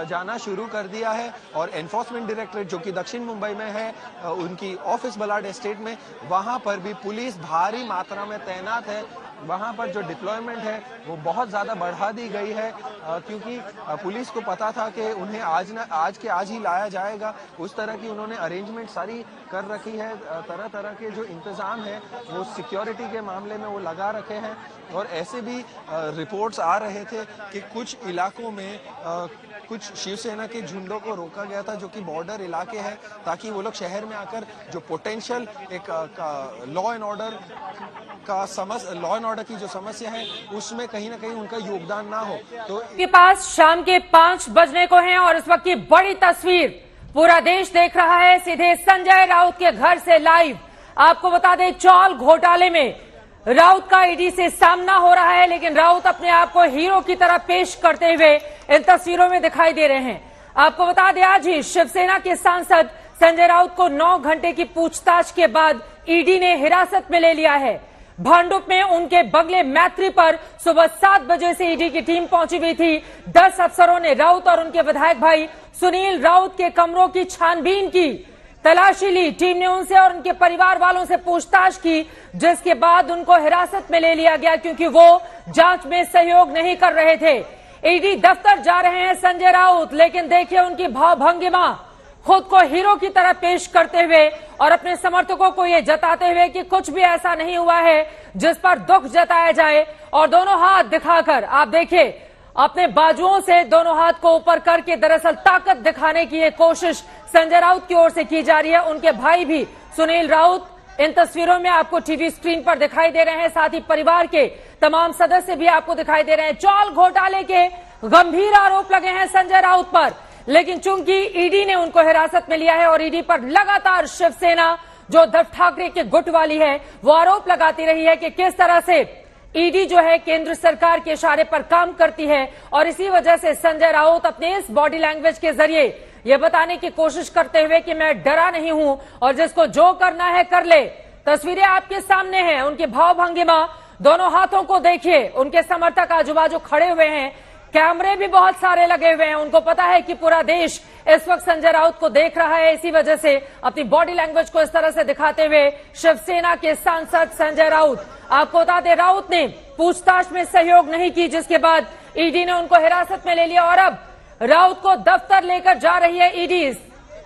जाना शुरू कर दिया है और एनफोर्समेंट डायरेक्टरेट जो कि दक्षिण मुंबई में है, उनकी ऑफिस बलाड एस्टेट में, वहां पर भी पुलिस भारी मात्रा में तैनात है। वहां पर जो डिप्लॉयमेंट है वो बहुत ज्यादा बढ़ा दी गई है, क्योंकि पुलिस को पता था कि उन्हें आज ही लाया जाएगा। उस तरह की उन्होंने अरेंजमेंट सारी कर रखी है। तरह तरह के जो इंतजाम है वो सिक्योरिटी के मामले में वो लगा रखे हैं। और ऐसे भी रिपोर्ट्स आ रहे थे कि कुछ इलाकों में कुछ शिवसेना के झुंडों को रोका गया था जो कि बॉर्डर इलाके हैं, ताकि वो लोग शहर में आकर जो पोटेंशियल एक लॉ एंड ऑर्डर की जो समस्या है उसमें कहीं ना कहीं उनका योगदान ना हो। तो के पास शाम के 5 बजने को हैं और इस वक्त की बड़ी तस्वीर पूरा देश देख रहा है, सीधे संजय राउत के घर से लाइव। आपको बता दें, चौल घोटाले में राउत का ईडी से सामना हो रहा है, लेकिन राउत अपने आप को हीरो की तरह पेश करते हुए इन तस्वीरों में दिखाई दे रहे हैं। आपको बता दें, आज ही शिवसेना के सांसद संजय राउत को 9 घंटे की पूछताछ के बाद ईडी ने हिरासत में ले लिया है। भांडुप में उनके बंगले मैत्री पर सुबह 7 बजे से ईडी की टीम पहुंची हुई थी। 10 अफसरों ने राउत और उनके विधायक भाई सुनील राउत के कमरों की छानबीन की, तलाशी ली। टीम ने उनसे और उनके परिवार वालों से पूछताछ की, जिसके बाद उनको हिरासत में ले लिया गया क्योंकि वो जांच में सहयोग नहीं कर रहे थे। ईडी दफ्तर जा रहे हैं संजय राउत, लेकिन देखिए उनकी भावभंगिमा, खुद को हीरो की तरह पेश करते हुए और अपने समर्थकों को ये जताते हुए कि कुछ भी ऐसा नहीं हुआ है जिस पर दुख जताया जाए। और दोनों हाथ दिखाकर आप देखिए, अपने बाजुओं से दोनों हाथ को ऊपर करके दरअसल ताकत दिखाने की ये कोशिश संजय राउत की ओर से की जा रही है। उनके भाई भी सुनील राउत इन तस्वीरों में आपको टीवी स्क्रीन पर दिखाई दे रहे हैं, साथ ही परिवार के तमाम सदस्य भी आपको दिखाई दे रहे हैं। चौल घोटाले के गंभीर आरोप लगे हैं संजय राउत पर, लेकिन चूंकि ईडी ने उनको हिरासत में लिया है और ईडी पर लगातार शिवसेना जो उद्धव ठाकरे के गुट वाली है वो आरोप लगाती रही है कि किस तरह से ईडी जो है केंद्र सरकार के इशारे पर काम करती है। और इसी वजह से संजय राउत अपने इस बॉडी लैंग्वेज के जरिए ये बताने की कोशिश करते हुए कि मैं डरा नहीं हूं और जिसको जो करना है कर ले। तस्वीरें आपके सामने हैं, उनकी भावभंगिमा, दोनों हाथों को देखिए। उनके समर्थक आजू बाजू खड़े हुए हैं, कैमरे भी बहुत सारे लगे हुए हैं। उनको पता है कि पूरा देश इस वक्त संजय राउत को देख रहा है, इसी वजह से अपनी बॉडी लैंग्वेज को इस तरह से दिखाते हुए शिवसेना के सांसद संजय राउत, आपको बता दें, राउत ने पूछताछ में सहयोग नहीं की, जिसके बाद ईडी ने उनको हिरासत में ले लिया और अब राउत को दफ्तर लेकर जा रही है ईडी।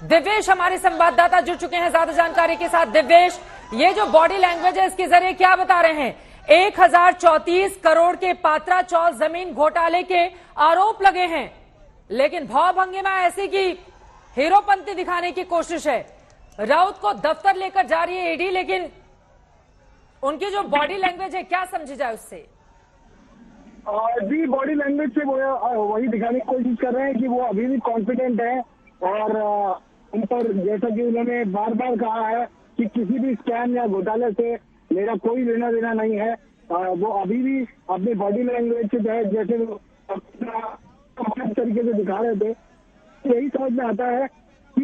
दिव्येश हमारे संवाददाता जुड़ चुके हैं ज्यादा जानकारी के साथ। दिव्येश, ये जो बॉडी लैंग्वेज है इसके जरिए क्या बता रहे हैं? 1034 करोड़ के पात्रा चौल जमीन घोटाले के आरोप लगे हैं, लेकिन भावभंगिमा ऐसी की हीरोपंती दिखाने की कोशिश है। राउत को दफ्तर लेकर जा रही है ईडी, लेकिन उनकी जो बॉडी लैंग्वेज है क्या समझी जाए उससे? जी, बॉडी लैंग्वेज से वो वही दिखाने की कोशिश कर रहे हैं कि वो अभी भी कॉन्फिडेंट है और उन पर, जैसा कि उन्होंने बार बार कहा है कि किसी भी स्कैम या घोटाले से मेरा कोई लेना देना नहीं है। वो अभी भी अपने बॉडी लैंग्वेज से जैसे तरीके से दिखा रहे थे, यही समझ में आता है कि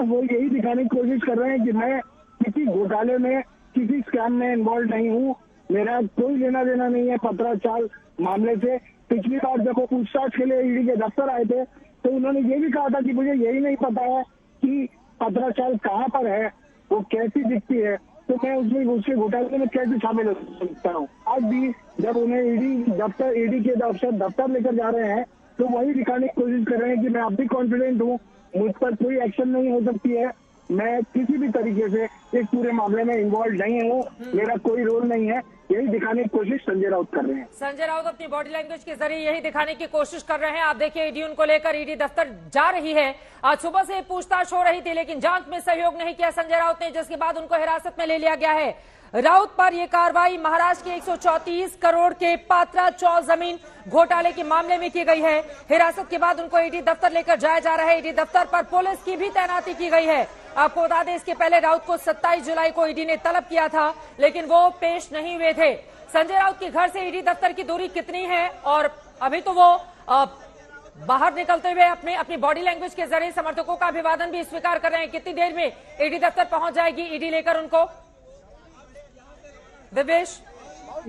वो यही दिखाने की कोशिश कर रहे हैं कि मैं किसी घोटाले में, किसी स्कैम में इन्वॉल्व नहीं हूँ, मेरा कोई लेना देना नहीं है पत्राचार मामले से। पिछली बार जब वो पूछताछ के लिए ईडी के दफ्तर आए थे तो उन्होंने ये भी कहा था कि मुझे यही नहीं पता है कि पत्राचार कहाँ पर है, वो कैसी दिखती है, तो मैं उसके घोटाले में कैसे शामिल हो सकता हूँ। आज भी जब उन्हें ईडी के दफ्तर लेकर जा रहे हैं तो वही दिखाने की कोशिश कर रहे हैं कि मैं अब भी कॉन्फिडेंट हूँ, मुझ पर कोई एक्शन नहीं हो सकती है, मैं किसी भी तरीके से इस पूरे मामले में इन्वॉल्व नहीं हूँ, मेरा कोई रोल नहीं है। यही दिखाने की कोशिश संजय राउत कर रहे हैं। संजय राउत अपनी बॉडी लैंग्वेज के जरिए यही दिखाने की कोशिश कर रहे हैं। आप देखिए, ईडी उनको लेकर ईडी दफ्तर जा रही है। आज सुबह से पूछताछ हो रही थी, लेकिन जांच में सहयोग नहीं किया संजय राउत ने, जिसके बाद उनको हिरासत में ले लिया गया है। राउत पर यह कार्रवाई महाराष्ट्र के 134 करोड़ के पात्रा चौल जमीन घोटाले के मामले में की गई है। हिरासत के बाद उनको ईडी दफ्तर लेकर जाया जा रहा है। ईडी दफ्तर पर पुलिस की भी तैनाती की गई है। आपको बता दें, इसके पहले राउत को 27 जुलाई को ईडी ने तलब किया था, लेकिन वो पेश नहीं हुए थे। संजय राउत के घर से ईडी दफ्तर की दूरी कितनी है और अभी तो वो बाहर निकलते हुए अपनी बॉडी लैंग्वेज के जरिए समर्थकों का अभिवादन भी स्वीकार कर रहे हैं। कितनी देर में ईडी दफ्तर पहुंच जाएगी ईडी लेकर उनको? दिव्येश,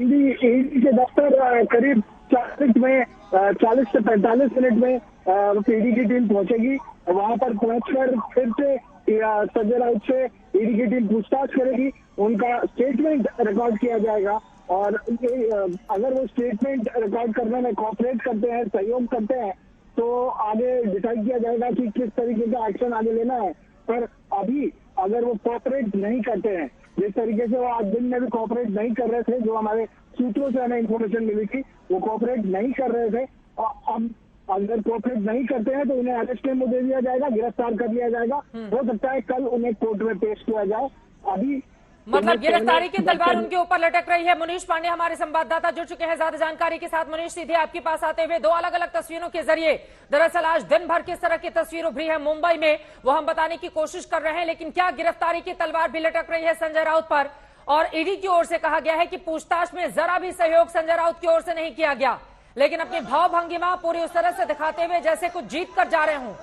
ईडी के दफ्तर करीब 40 से 45 मिनट में ईडी की टीम पहुंचेगी, वहां पर पहुंचकर फिर से संजय राउत से ईडी की टीम पूछताछ करेगी, उनका स्टेटमेंट रिकॉर्ड किया जाएगा और अगर वो स्टेटमेंट रिकॉर्ड करने में कोऑपरेट करते हैं, सहयोग करते हैं, तो आगे डिसाइड किया जाएगा कि किस तरीके का एक्शन आगे लेना है। पर अभी अगर वो कोऑपरेट नहीं करते हैं, जिस तरीके से वो आज दिन में भी कोऑपरेट नहीं कर रहे थे, जो हमारे सूत्रों से हमें इन्फॉर्मेशन मिली थी, वो कोऑपरेट नहीं कर रहे थे, और अब अगर कोऑपरेट नहीं करते हैं तो उन्हें अरेस्ट में दे दिया जाएगा, गिरफ्तार कर लिया जाएगा। हो सकता है कल उन्हें कोर्ट में पेश किया जाए। अभी मतलब गिरफ्तारी की तलवार उनके ऊपर लटक रही है। मुनीश पांडे हमारे संवाददाता जुड़ चुके हैं ज्यादा जानकारी के साथ। मुनीश, सीधे आपके पास आते हुए दो अलग अलग तस्वीरों के जरिए दरअसल आज दिन भर किस तरह की तस्वीर उभरी है मुंबई में, वो हम बताने की कोशिश कर रहे हैं। लेकिन क्या गिरफ्तारी की तलवार भी लटक रही है संजय राउत पर? और ईडी की ओर से कहा गया है कि पूछताछ में जरा भी सहयोग संजय राउत की ओर से नहीं किया गया, लेकिन अपनी भाव भंगिमा पूरी उस तरह से दिखाते हुए जैसे कुछ जीत कर जा रहे हों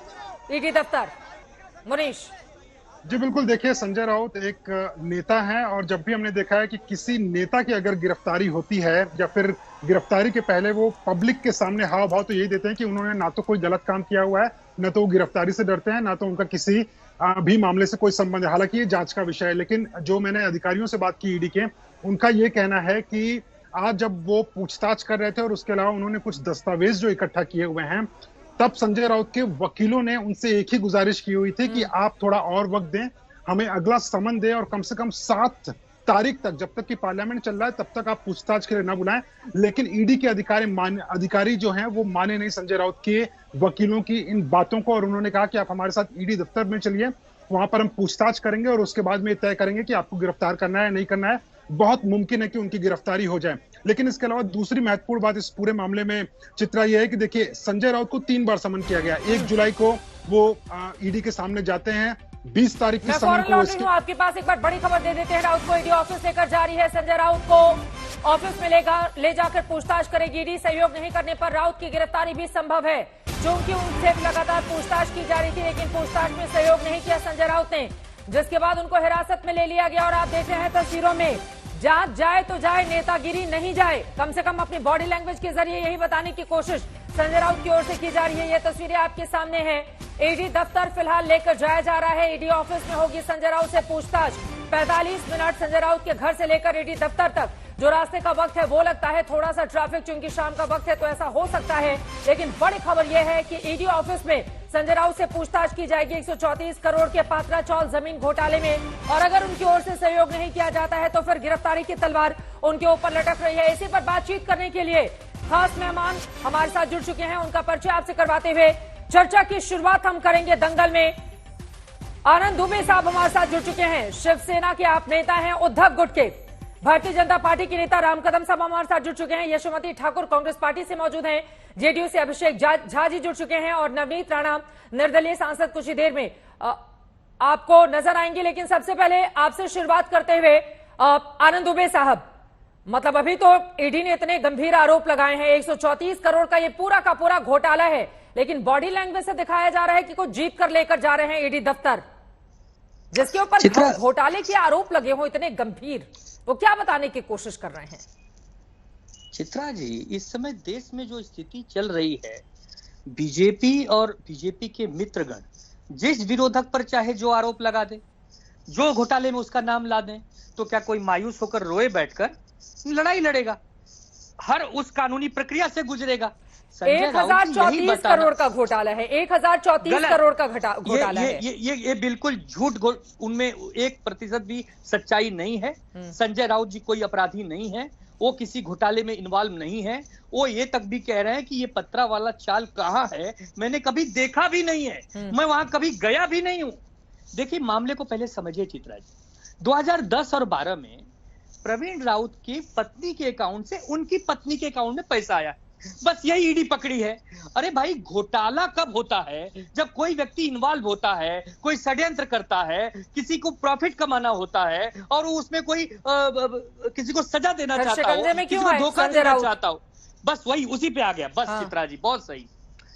ईडी दफ्तर। मुनीश जी बिल्कुल, देखिए संजय राउत एक नेता हैं और जब भी हमने देखा है कि किसी नेता की अगर गिरफ्तारी होती है या फिर गिरफ्तारी के पहले वो पब्लिक के सामने हाव भाव तो यही देते हैं कि उन्होंने ना तो कोई गलत काम किया हुआ है, न तो वो गिरफ्तारी से डरते हैं, ना तो उनका किसी भी मामले से कोई संबंध है। हालांकि ये जांच का विषय है, लेकिन जो मैंने अधिकारियों से बात की ईडी के, उनका ये कहना है कि आज जब वो पूछताछ कर रहे थे और उसके अलावा उन्होंने कुछ दस्तावेज जो इकट्ठा किए हुए हैं, तब संजय राउत के वकीलों ने उनसे एक ही गुजारिश की हुई थी कि आप थोड़ा और वक्त दें, हमें अगला समन दें और कम से कम 7 तारीख तक, जब तक कि पार्लियामेंट चल रहा है, तब तक आप पूछताछ के लिए ना बुलाएं। लेकिन ईडी के अधिकारी जो हैं वो माने नहीं संजय राउत के वकीलों की इन बातों को, और उन्होंने कहा कि आप हमारे साथ ईडी दफ्तर में चलिए, वहां पर हम पूछताछ करेंगे और उसके बाद में तय करेंगे कि आपको गिरफ्तार करना है नहीं करना है। बहुत मुमकिन है कि उनकी गिरफ्तारी हो जाए। लेकिन इसके अलावा दूसरी महत्वपूर्ण बात इस पूरे मामले में चित्रा यह है कि देखिए संजय राउत को 3 बार समन किया गया। 1 जुलाई को वो ईडी के सामने जाते हैं, 20 तारीख की समन को आपके पास एक बार बड़ी खबर दे देते हैं। राउत को ईडी ऑफिस लेकर जा रही है। संजय राउत को ऑफिस में ले जाकर पूछताछ करेगी ईडी। सहयोग नहीं करने पर राउत की गिरफ्तारी भी संभव है, क्योंकि उनसे लगातार पूछताछ की जा रही थी, लेकिन पूछताछ में सहयोग नहीं किया संजय राउत ने, जिसके बाद उनको हिरासत में ले लिया गया। और आप देख रहे हैं तस्वीरों में, जांच जाए तो जाए, नेतागिरी नहीं जाए, कम से कम अपनी बॉडी लैंग्वेज के जरिए यही बताने की कोशिश संजय राउत की ओर से की जा रही है। ये तस्वीरें आपके सामने हैं। ईडी दफ्तर फिलहाल लेकर जाया जा रहा है। ईडी ऑफिस में होगी संजय राउत से पूछताछ। 45 मिनट संजय राउत के घर से लेकर ईडी दफ्तर तक जो रास्ते का वक्त है वो लगता है थोड़ा सा ट्रैफिक, चूंकि शाम का वक्त है तो ऐसा हो सकता है। लेकिन बड़ी खबर यह है कि ईडी ऑफिस में संजय राउत से पूछताछ की जाएगी 134 करोड़ के पात्रा चौल जमीन घोटाले में, और अगर उनकी ओर से सहयोग नहीं किया जाता है तो फिर गिरफ्तारी की तलवार उनके ऊपर लटक रही है। इसी पर बातचीत करने के लिए खास मेहमान हमारे साथ जुड़ चुके हैं। उनका परिचय आपसे करवाते हुए चर्चा की शुरुआत हम करेंगे दंगल में। आनंद दुबे साहब हमारे साथ जुड़ चुके हैं, शिवसेना के आप नेता हैं। उद्धव गुट के भारतीय जनता पार्टी के नेता राम कदम साहब हमारे साथ जुड़ चुके हैं। यशोमती ठाकुर कांग्रेस पार्टी से मौजूद हैं। जेडीयू से अभिषेक झा जी जुड़ चुके हैं और नवनीत राणा निर्दलीय सांसद कुछ ही देर में आपको नजर आएंगे। लेकिन सबसे पहले आपसे शुरुआत करते हुए आनंद दुबे साहब, मतलब अभी तो ईडी ने इतने गंभीर आरोप लगाए हैं, 134 करोड़ का ये पूरा का पूरा घोटाला है, लेकिन बॉडी लैंग्वेज से दिखाया जा रहा है कि कुछ जीत कर लेकर जा रहे हैं ईडी दफ्तर, जिसके ऊपर घोटाले के आरोप लगे हो इतने गंभीर, वो क्या बताने की कोशिश कर रहे हैं? चित्रा जी, इस समय देश में जो स्थिति चल रही है, बीजेपी और बीजेपी के मित्रगण जिस विरोधक पर चाहे जो आरोप लगा दे, जो घोटाले में उसका नाम ला दें, तो क्या कोई मायूस होकर रोए बैठकर लड़ाई लड़ेगा? हर उस कानूनी प्रक्रिया से गुजरेगा। 1034 करोड़ का घोटाला है, 1034 करोड़ का घोटाला है। ये बिल्कुल झूठ, उनमें 1% भी सच्चाई नहीं है। संजय राउत जी कोई अपराधी नहीं है, वो किसी घोटाले में इन्वॉल्व नहीं है। वो ये तक भी कह रहे हैं कि ये पत्रा वाला चाल कहाँ है, मैंने कभी देखा भी नहीं है, मैं वहां कभी गया भी नहीं हूं। देखिए मामले को पहले समझिए चित्रा जी। 2010 और 12 में प्रवीण राउत की पत्नी के अकाउंट से उनकी पत्नी के अकाउंट में पैसा आया, बस यही ईडी पकड़ी है। अरे भाई, घोटाला कब होता है? जब कोई व्यक्ति इन्वॉल्व होता है, कोई षड्यंत्र करता है, किसी को प्रॉफिट कमाना होता है और उसमें कोई किसी को सजा देना चाहता हो, किसी को धोखा देना चाहता हो, बस वही उसी पे आ गया। बस चित्रा जी बहुत सही।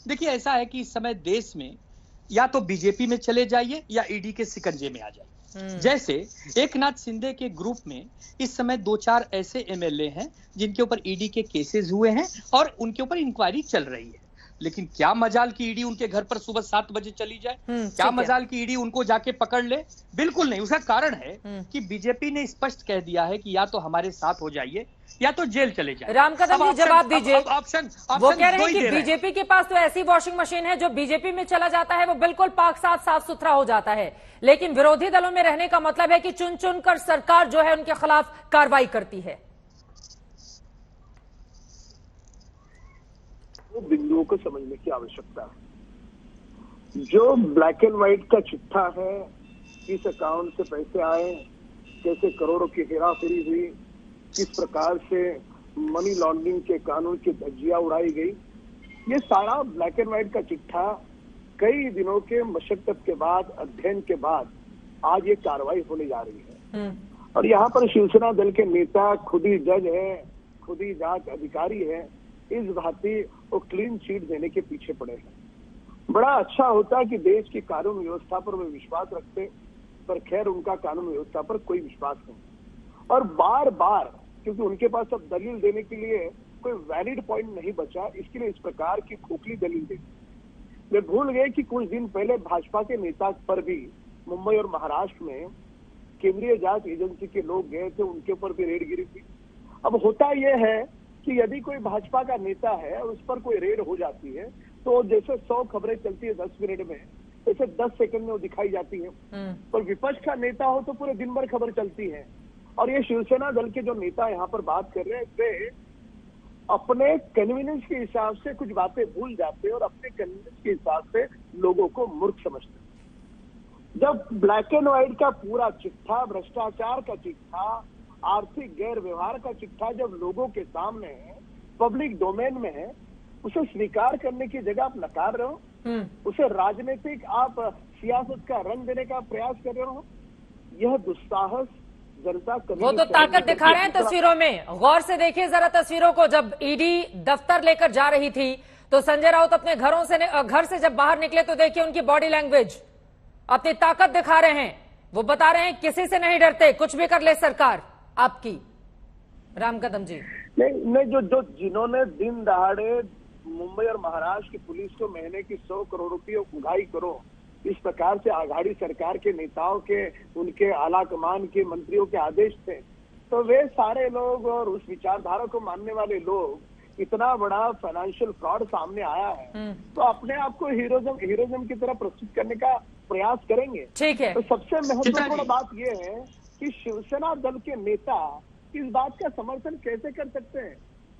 देखिए ऐसा है कि इस समय देश में या तो बीजेपी में चले जाइए या ईडी के शिकंजे में आ जाइए। जैसे एकनाथ शिंदे के ग्रुप में इस समय 2-4 ऐसे एमएलए हैं जिनके ऊपर ईडी के केसेस हुए हैं और उनके ऊपर इंक्वायरी चल रही है। लेकिन क्या मजाल की ईडी उनके घर पर सुबह 7 बजे चली जाए? क्या मजाल की ईडी उनको जाके पकड़ ले? बिल्कुल नहीं। उसका कारण है कि बीजेपी ने स्पष्ट कह दिया है कि या तो हमारे साथ हो जाइए या तो जेल चले जाए। राम कदम जी जवाब दीजिए। ऑप्शन वो कह रहे हैं कि बीजेपी के पास तो ऐसी वॉशिंग मशीन है जो बीजेपी में चला जाता है वो बिल्कुल पाक साफ सुथरा हो जाता है, लेकिन विरोधी दलों में रहने का मतलब है कि चुन चुन कर सरकार जो है उनके खिलाफ कार्रवाई करती है। बिंदुओं को समझने की आवश्यकता है। जो ब्लैक एंड व्हाइट का चिट्ठा है, किस अकाउंट से पैसे आए, कैसे करोड़ों की हेराफेरी हुई, किस प्रकार से मनी लॉन्ड्रिंग के कानून की धज्जियां उड़ाई गई, ये सारा ब्लैक एंड व्हाइट का चिट्ठा कई दिनों के मशक्कत के बाद, अध्ययन के बाद आज ये कार्रवाई होने जा रही है। और यहाँ पर शिवसेना दल के नेता खुद ही जज है, खुद ही जांच अधिकारी है, इस भांति वो क्लीन चिट देने के पीछे पड़े हैं। बड़ा अच्छा होता है कि देश की कानून व्यवस्था पर वे विश्वास रखते, पर खैर उनका कानून व्यवस्था पर कोई विश्वास नहीं। और बार बार, क्योंकि उनके पास अब दलील देने के लिए कोई वैलिड पॉइंट नहीं बचा, इसके लिए इस प्रकार की खोखली दलील दी। वे भूल गए कि कुछ दिन पहले भाजपा के नेता पर भी मुंबई और महाराष्ट्र में केंद्रीय जांच एजेंसी के लोग गए थे, उनके ऊपर भी रेड गिरी थी। अब होता यह है कि यदि कोई भाजपा का नेता है, उस पर कोई रेड हो जाती है, तो जैसे 100 खबरें चलती है 10 मिनट में, जैसे 10 सेकंड में वो दिखाई जाती है। पर विपक्ष का नेता हो तो पूरे दिन भर खबर चलती है। और ये शिवसेना दल के जो नेता यहाँ पर बात कर रहे हैं, वे अपने कन्वीनियंस के हिसाब से कुछ बातें भूल जाते हैं और अपने कन्वीनियंस के हिसाब से लोगों को मूर्ख समझते हैं। जब ब्लैक एंड व्हाइट का पूरा चिट्ठा, भ्रष्टाचार का चिट्ठा, आर्थिक गैर व्यवहार का चिट्ठा जब लोगों के सामने है, पब्लिक डोमेन में है, उसे स्वीकार करने की जगह आप नकार रहे हो, उसे राजनीतिक आप सियासत का रंग देने का प्रयास कर रहे हो, यह दुस्साहस जनता कभी वो तो ताकत दिखा रहे हैं तस्वीरों में। गौर से देखिए जरा तस्वीरों को। जब ईडी दफ्तर लेकर जा रही थी तो संजय राउत अपने घर से जब बाहर निकले तो देखिए उनकी बॉडी लैंग्वेज, अपनी ताकत दिखा रहे हैं। वो बता रहे हैं किसी से नहीं डरते, कुछ भी कर ले सरकार आपकी। राम कदम जी नहीं, जो जिन्होंने दिन दहाड़े मुंबई और महाराष्ट्र की पुलिस को महीने की 100 करोड़ रुपये उगाही करो, इस प्रकार से आघाड़ी सरकार के नेताओं के, उनके आला कमान के मंत्रियों के आदेश थे, तो वे सारे लोग और उस विचारधारा को मानने वाले लोग, इतना बड़ा फाइनेंशियल फ्रॉड सामने आया है, तो अपने आप को हीरोइज्म की तरह प्रस्तुत करने का प्रयास करेंगे। ठीक है। तो सबसे महत्वपूर्ण बात यह है कि शिवसेना दल के नेता इस बात का समर्थन कैसे कर सकते हैं?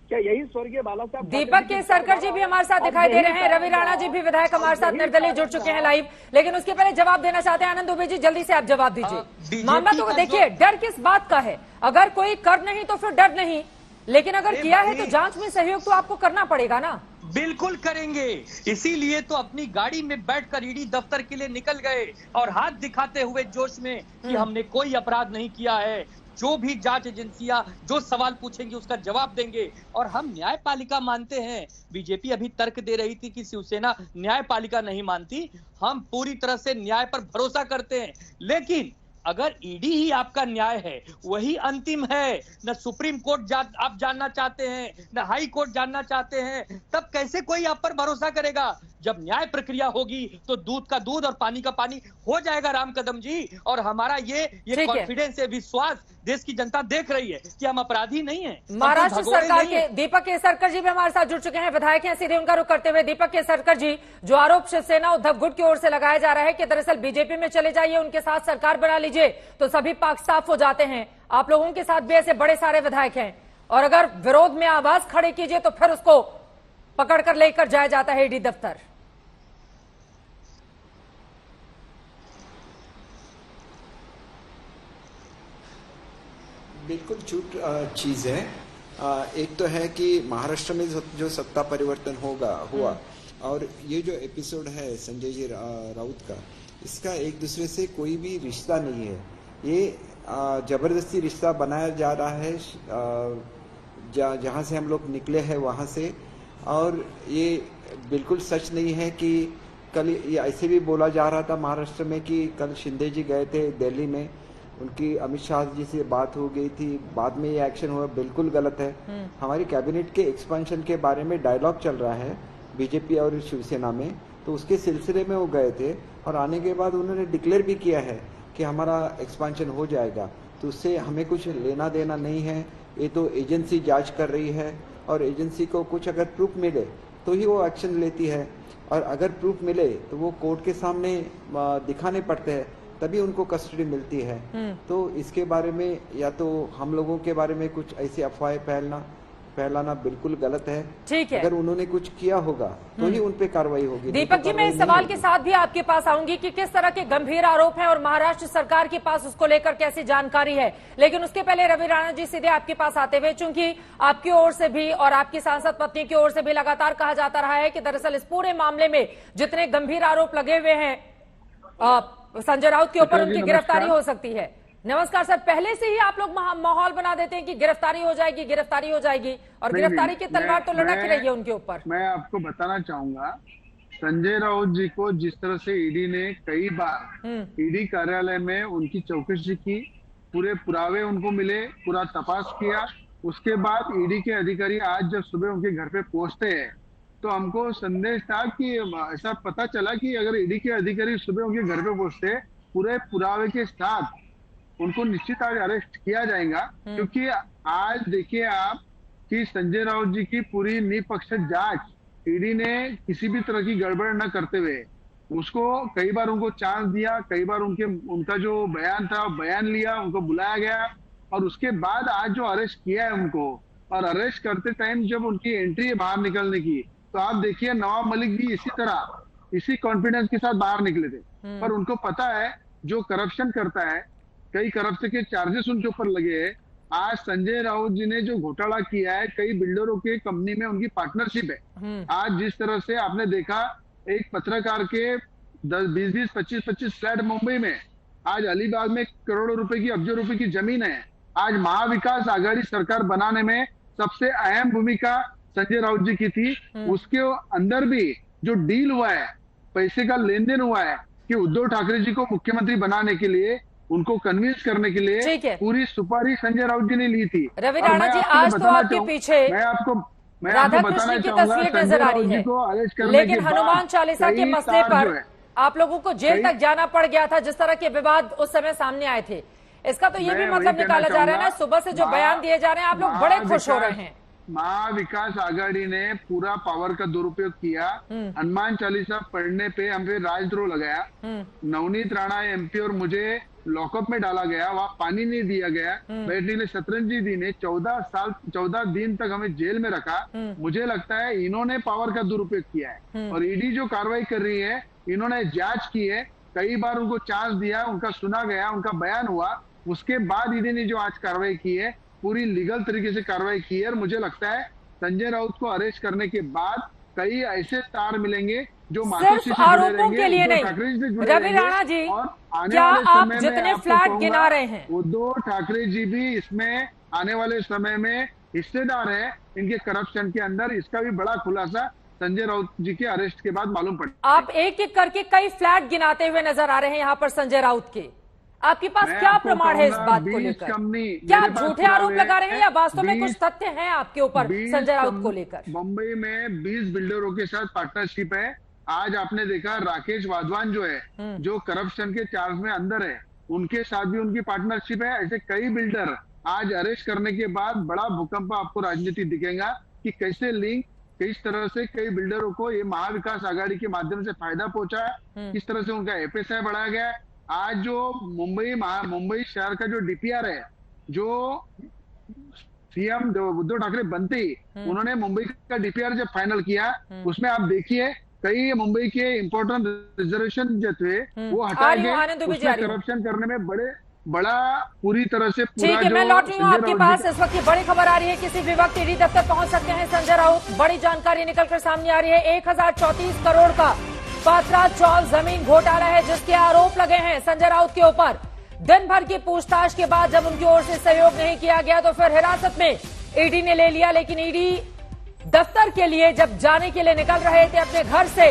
क्या यही स्वर्गीय बाला साहब दीपक केसरकर जी भी हमारे साथ दिखाई दे रहे हैं, रवि राणा जी भी विधायक हमारे साथ निर्दलीय जुड़ चुके हैं लाइव, लेकिन उसके पहले जवाब देना चाहते हैं आनंद दुबे जी, जल्दी से आप जवाब दीजिए। मामला तो देखिए, डर किस बात का है? अगर कोई कर नहीं तो फिर डर नहीं, लेकिन अगर किया है तो जांच में सहयोग तो आपको करना पड़ेगा ना। बिल्कुल करेंगे, इसीलिए तो अपनी गाड़ी में बैठकर ईडी दफ्तर के लिए निकल गए और हाथ दिखाते हुए जोश में कि हमने कोई अपराध नहीं किया है। जो भी जांच एजेंसियां जो सवाल पूछेंगी उसका जवाब देंगे। और हम न्यायपालिका मानते हैं। बीजेपी अभी तर्क दे रही थी कि शिवसेना न्यायपालिका नहीं मानती, हम पूरी तरह से न्याय पर भरोसा करते हैं। लेकिन अगर ईडी ही आपका न्याय है, वही अंतिम है, न सुप्रीम कोर्ट आप जानना चाहते हैं, न हाई कोर्ट जानना चाहते हैं, तब कैसे कोई आप पर भरोसा करेगा? जब न्याय प्रक्रिया होगी तो दूध का दूध और पानी का पानी हो जाएगा राम कदम जी। और हमारा ये कॉन्फिडेंस है, विश्वास देश की जनता देख रही है कि हम अपराधी नहीं है। महाराष्ट्र सरकार के दीपक केसरकर जी भी हमारे साथ जुड़ चुके हैं, विधायक हैं। सीधे उनका रुख करते हुए दीपक केसरकर जी, जो आरोप शिवसेना उद्धव गुट की ओर से लगाया जा रहा है कि दरअसल बीजेपी में चले जाइए, उनके साथ सरकार बना लीजिए तो सभी पाक साफ हो जाते हैं। आप लोगों के साथ भी ऐसे बड़े सारे विधायक हैं, और अगर विरोध में आवाज खड़ी कीजिए तो फिर उसको पकड़कर लेकर जाया जाता है ईडी दफ्तर। बिल्कुल झूठ चीज है। एक तो है कि महाराष्ट्र में जो सत्ता परिवर्तन हुआ और ये जो एपिसोड है संजय जी राउत का, इसका एक दूसरे से कोई भी रिश्ता नहीं है। ये जबरदस्ती रिश्ता बनाया जा रहा है जहाँ से हम लोग निकले हैं वहाँ से। और ये बिल्कुल सच नहीं है कि कल ये ऐसे भी बोला जा रहा था महाराष्ट्र में कि कल शिंदे जी गए थे दिल्ली में, उनकी अमित शाह जी से बात हो गई थी, बाद में ये एक्शन हुआ, बिल्कुल गलत है। हमारी कैबिनेट के एक्सपेंशन के बारे में डायलॉग चल रहा है बीजेपी और शिवसेना में, तो उसके सिलसिले में वो गए थे और आने के बाद उन्होंने डिक्लेयर भी किया है कि हमारा एक्सपांशन हो जाएगा। तो उससे हमें कुछ लेना देना नहीं है, ये तो एजेंसी जांच कर रही है और एजेंसी को कुछ अगर प्रूफ मिले तो ही वो एक्शन लेती है, और अगर प्रूफ मिले तो वो कोर्ट के सामने दिखाने पड़ते हैं, तभी उनको कस्टडी मिलती है। तो इसके बारे में या तो हम लोगों के बारे में कुछ ऐसी अफवाहें फैलाना बिल्कुल गलत है। ठीक है, अगर उन्होंने कुछ किया होगा तो ही उन पे कार्रवाई होगी। दीपक जी, मैं इस सवाल के साथ भी आपके पास आऊंगी कि किस तरह के गंभीर आरोप हैं और महाराष्ट्र सरकार के पास उसको लेकर कैसी जानकारी है, लेकिन उसके पहले रवि राणा जी सीधे आपके पास आते हुए, चूंकि आपकी ओर से भी और आपकी सांसद पत्नी की ओर से भी लगातार कहा जाता रहा है कि दरअसल इस पूरे मामले में जितने गंभीर आरोप लगे हुए हैं संजय राउत के ऊपर, उनकी गिरफ्तारी हो सकती है। नमस्कार सर, पहले से ही आप लोग माहौल बना देते हैं कि गिरफ्तारी हो जाएगी, गिरफ्तारी हो जाएगी, और गिरफ्तारी की तलवार तो लटक रही है उनके ऊपर। मैं आपको बताना चाहूंगा, संजय राउत जी को जिस तरह से ईडी ने कई बार ईडी कार्यालय में उनकी चौकसी की, पूरे पुरावे उनको मिले, पूरा तपास किया, उसके बाद ईडी के अधिकारी आज जब सुबह उनके घर पे पहुंचते हैं तो हमको संदेश था कि ऐसा पता चला कि अगर ईडी के अधिकारी सुबह उनके घर पे पहुंचते पूरे पुरावे के साथ उनको निश्चित आज अरेस्ट किया जाएगा। क्योंकि आज देखिए आप कि संजय राउत जी की पूरी निष्पक्ष जांच ईडी ने किसी भी तरह की गड़बड़ न करते हुए उसको कई बार उनको चांस दिया, कई बार उनका जो बयान था बयान लिया, उनको बुलाया गया और उसके बाद आज जो अरेस्ट किया है उनको, और अरेस्ट करते टाइम जब उनकी एंट्री है बाहर निकलने की, तो आप देखिए नवाब मलिक भी इसी तरह इसी कॉन्फिडेंस के साथ बाहर निकले थे। पर उनको पता है जो करप्शन करता है, कई करप्शन के चार्जेस उनके ऊपर लगे हैं। आज संजय राउत जी ने जो घोटाला किया है, कई बिल्डरों के कंपनी में उनकी पार्टनरशिप है। आज जिस तरह से आपने देखा एक पत्रकार के 10-20, 25-25 फ्लैट मुंबई में, आज अलीबाग में करोड़ों रुपए की, अब्जों रुपए की जमीन है। आज महाविकास आघाड़ी सरकार बनाने में सबसे अहम भूमिका संजय राउत जी की थी। उसके अंदर भी जो डील हुआ है, पैसे का लेन देन हुआ है कि उद्धव ठाकरे जी को मुख्यमंत्री बनाने के लिए, उनको कन्विंस करने के लिए पूरी सुपारी संजय राउत जी ने ली थी। रवि राणा जी, आज तो आपके पीछे मैं आपको राधाकृष्ण की तस्वीर नजर आ रही है, लेकिन हनुमान चालीसा के मसले पर आप लोगों को जेल तक जाना पड़ गया था, जिस तरह के विवाद उस समय सामने आए थे। इसका तो ये भी मतलब निकाला जा रहा है ना, सुबह से जो बयान दिए जा रहे हैं आप लोग बड़े खुश हो रहे हैं। महाविकास आघाड़ी ने पूरा पावर का दुरुपयोग किया, हनुमान चालीसा पढ़ने पे हम पे राजद्रोह लगाया, नवनीत राणा एमपी और मुझे लॉकअप में डाला गया, वहाँ पानी नहीं दिया गया, बैठने के लिए शतरंजी दी ने 14 दिन तक हमें जेल में रखा। मुझे लगता है इन्होंने पावर का दुरुपयोग किया है और ईडी जो कार्रवाई कर रही है, इन्होंने जांच की है, कई बार उनको चांस दिया, उनका सुना गया, उनका बयान हुआ, उसके बाद ईडी ने जो आज कार्रवाई की है पूरी लीगल तरीके से कार्रवाई की है। और मुझे लगता है संजय राउत को अरेस्ट करने के बाद कई ऐसे तार मिलेंगे जो सिर्फ आरोपों के लिए नहीं। रवि राणा जी, क्या आप जितने फ्लैट गिना रहे हैं, उद्धव ठाकरे जी भी इसमें आने वाले समय में हिस्सेदार है इनके करप्शन के अंदर, इसका भी बड़ा खुलासा संजय राउत जी के अरेस्ट के बाद मालूम पड़ा। आप एक एक करके कई फ्लैट गिनाते हुए नजर आ रहे हैं यहाँ पर संजय राउत के, आपके पास क्या प्रमाण है इस बात को लेकर? क्या आप झूठे आरोप लगा रहे हैं या वास्तव में कुछ तथ्य हैं आपके ऊपर संजय राउत को लेकर? मुंबई में 20 बिल्डरों के साथ पार्टनरशिप है। आज आपने देखा राकेश वाधवान जो है, जो करप्शन के चार्ज में अंदर है, उनके साथ भी उनकी पार्टनरशिप है। ऐसे कई बिल्डर आज अरेस्ट करने के बाद बड़ा भूकंप आपको राजनीति दिखेगा कि कैसे लिंक, किस तरह से कई बिल्डरों को ये महाविकास आघाड़ी के माध्यम से फायदा पहुंचा है, किस तरह से उनका एफएसआई बढ़ाया गया है। आज जो मुंबई शहर का जो डीपीआर है, जो सीएम उद्धव ठाकरे बनते ही उन्होंने मुंबई का डीपीआर जब फाइनल किया, उसमें आप देखिए कई मुंबई के इंपॉर्टेंट रिजर्वेशन जो थे वो हटाए गए, उसमें करप्शन करने में बड़ा पूरी तरह से पूरा। ठीक है, मैं लौट रही हूँ आपके पास। इस वक्त की बड़ी खबर आ रही है, किसी भी वक्त ईडी दफ्तर पहुंच सकते हैं संजय राउत। बड़ी जानकारी निकलकर सामने आ रही है। 1034 करोड़ का पात्रा चौल जमीन घोटाला है जिसके आरोप लगे हैं संजय राउत के ऊपर। दिन भर की पूछताछ के बाद जब उनकी ओर से सहयोग नहीं किया गया तो फिर हिरासत में ईडी ने ले लिया। लेकिन ईडी दफ्तर के लिए जब जाने के लिए निकल रहे थे अपने घर से,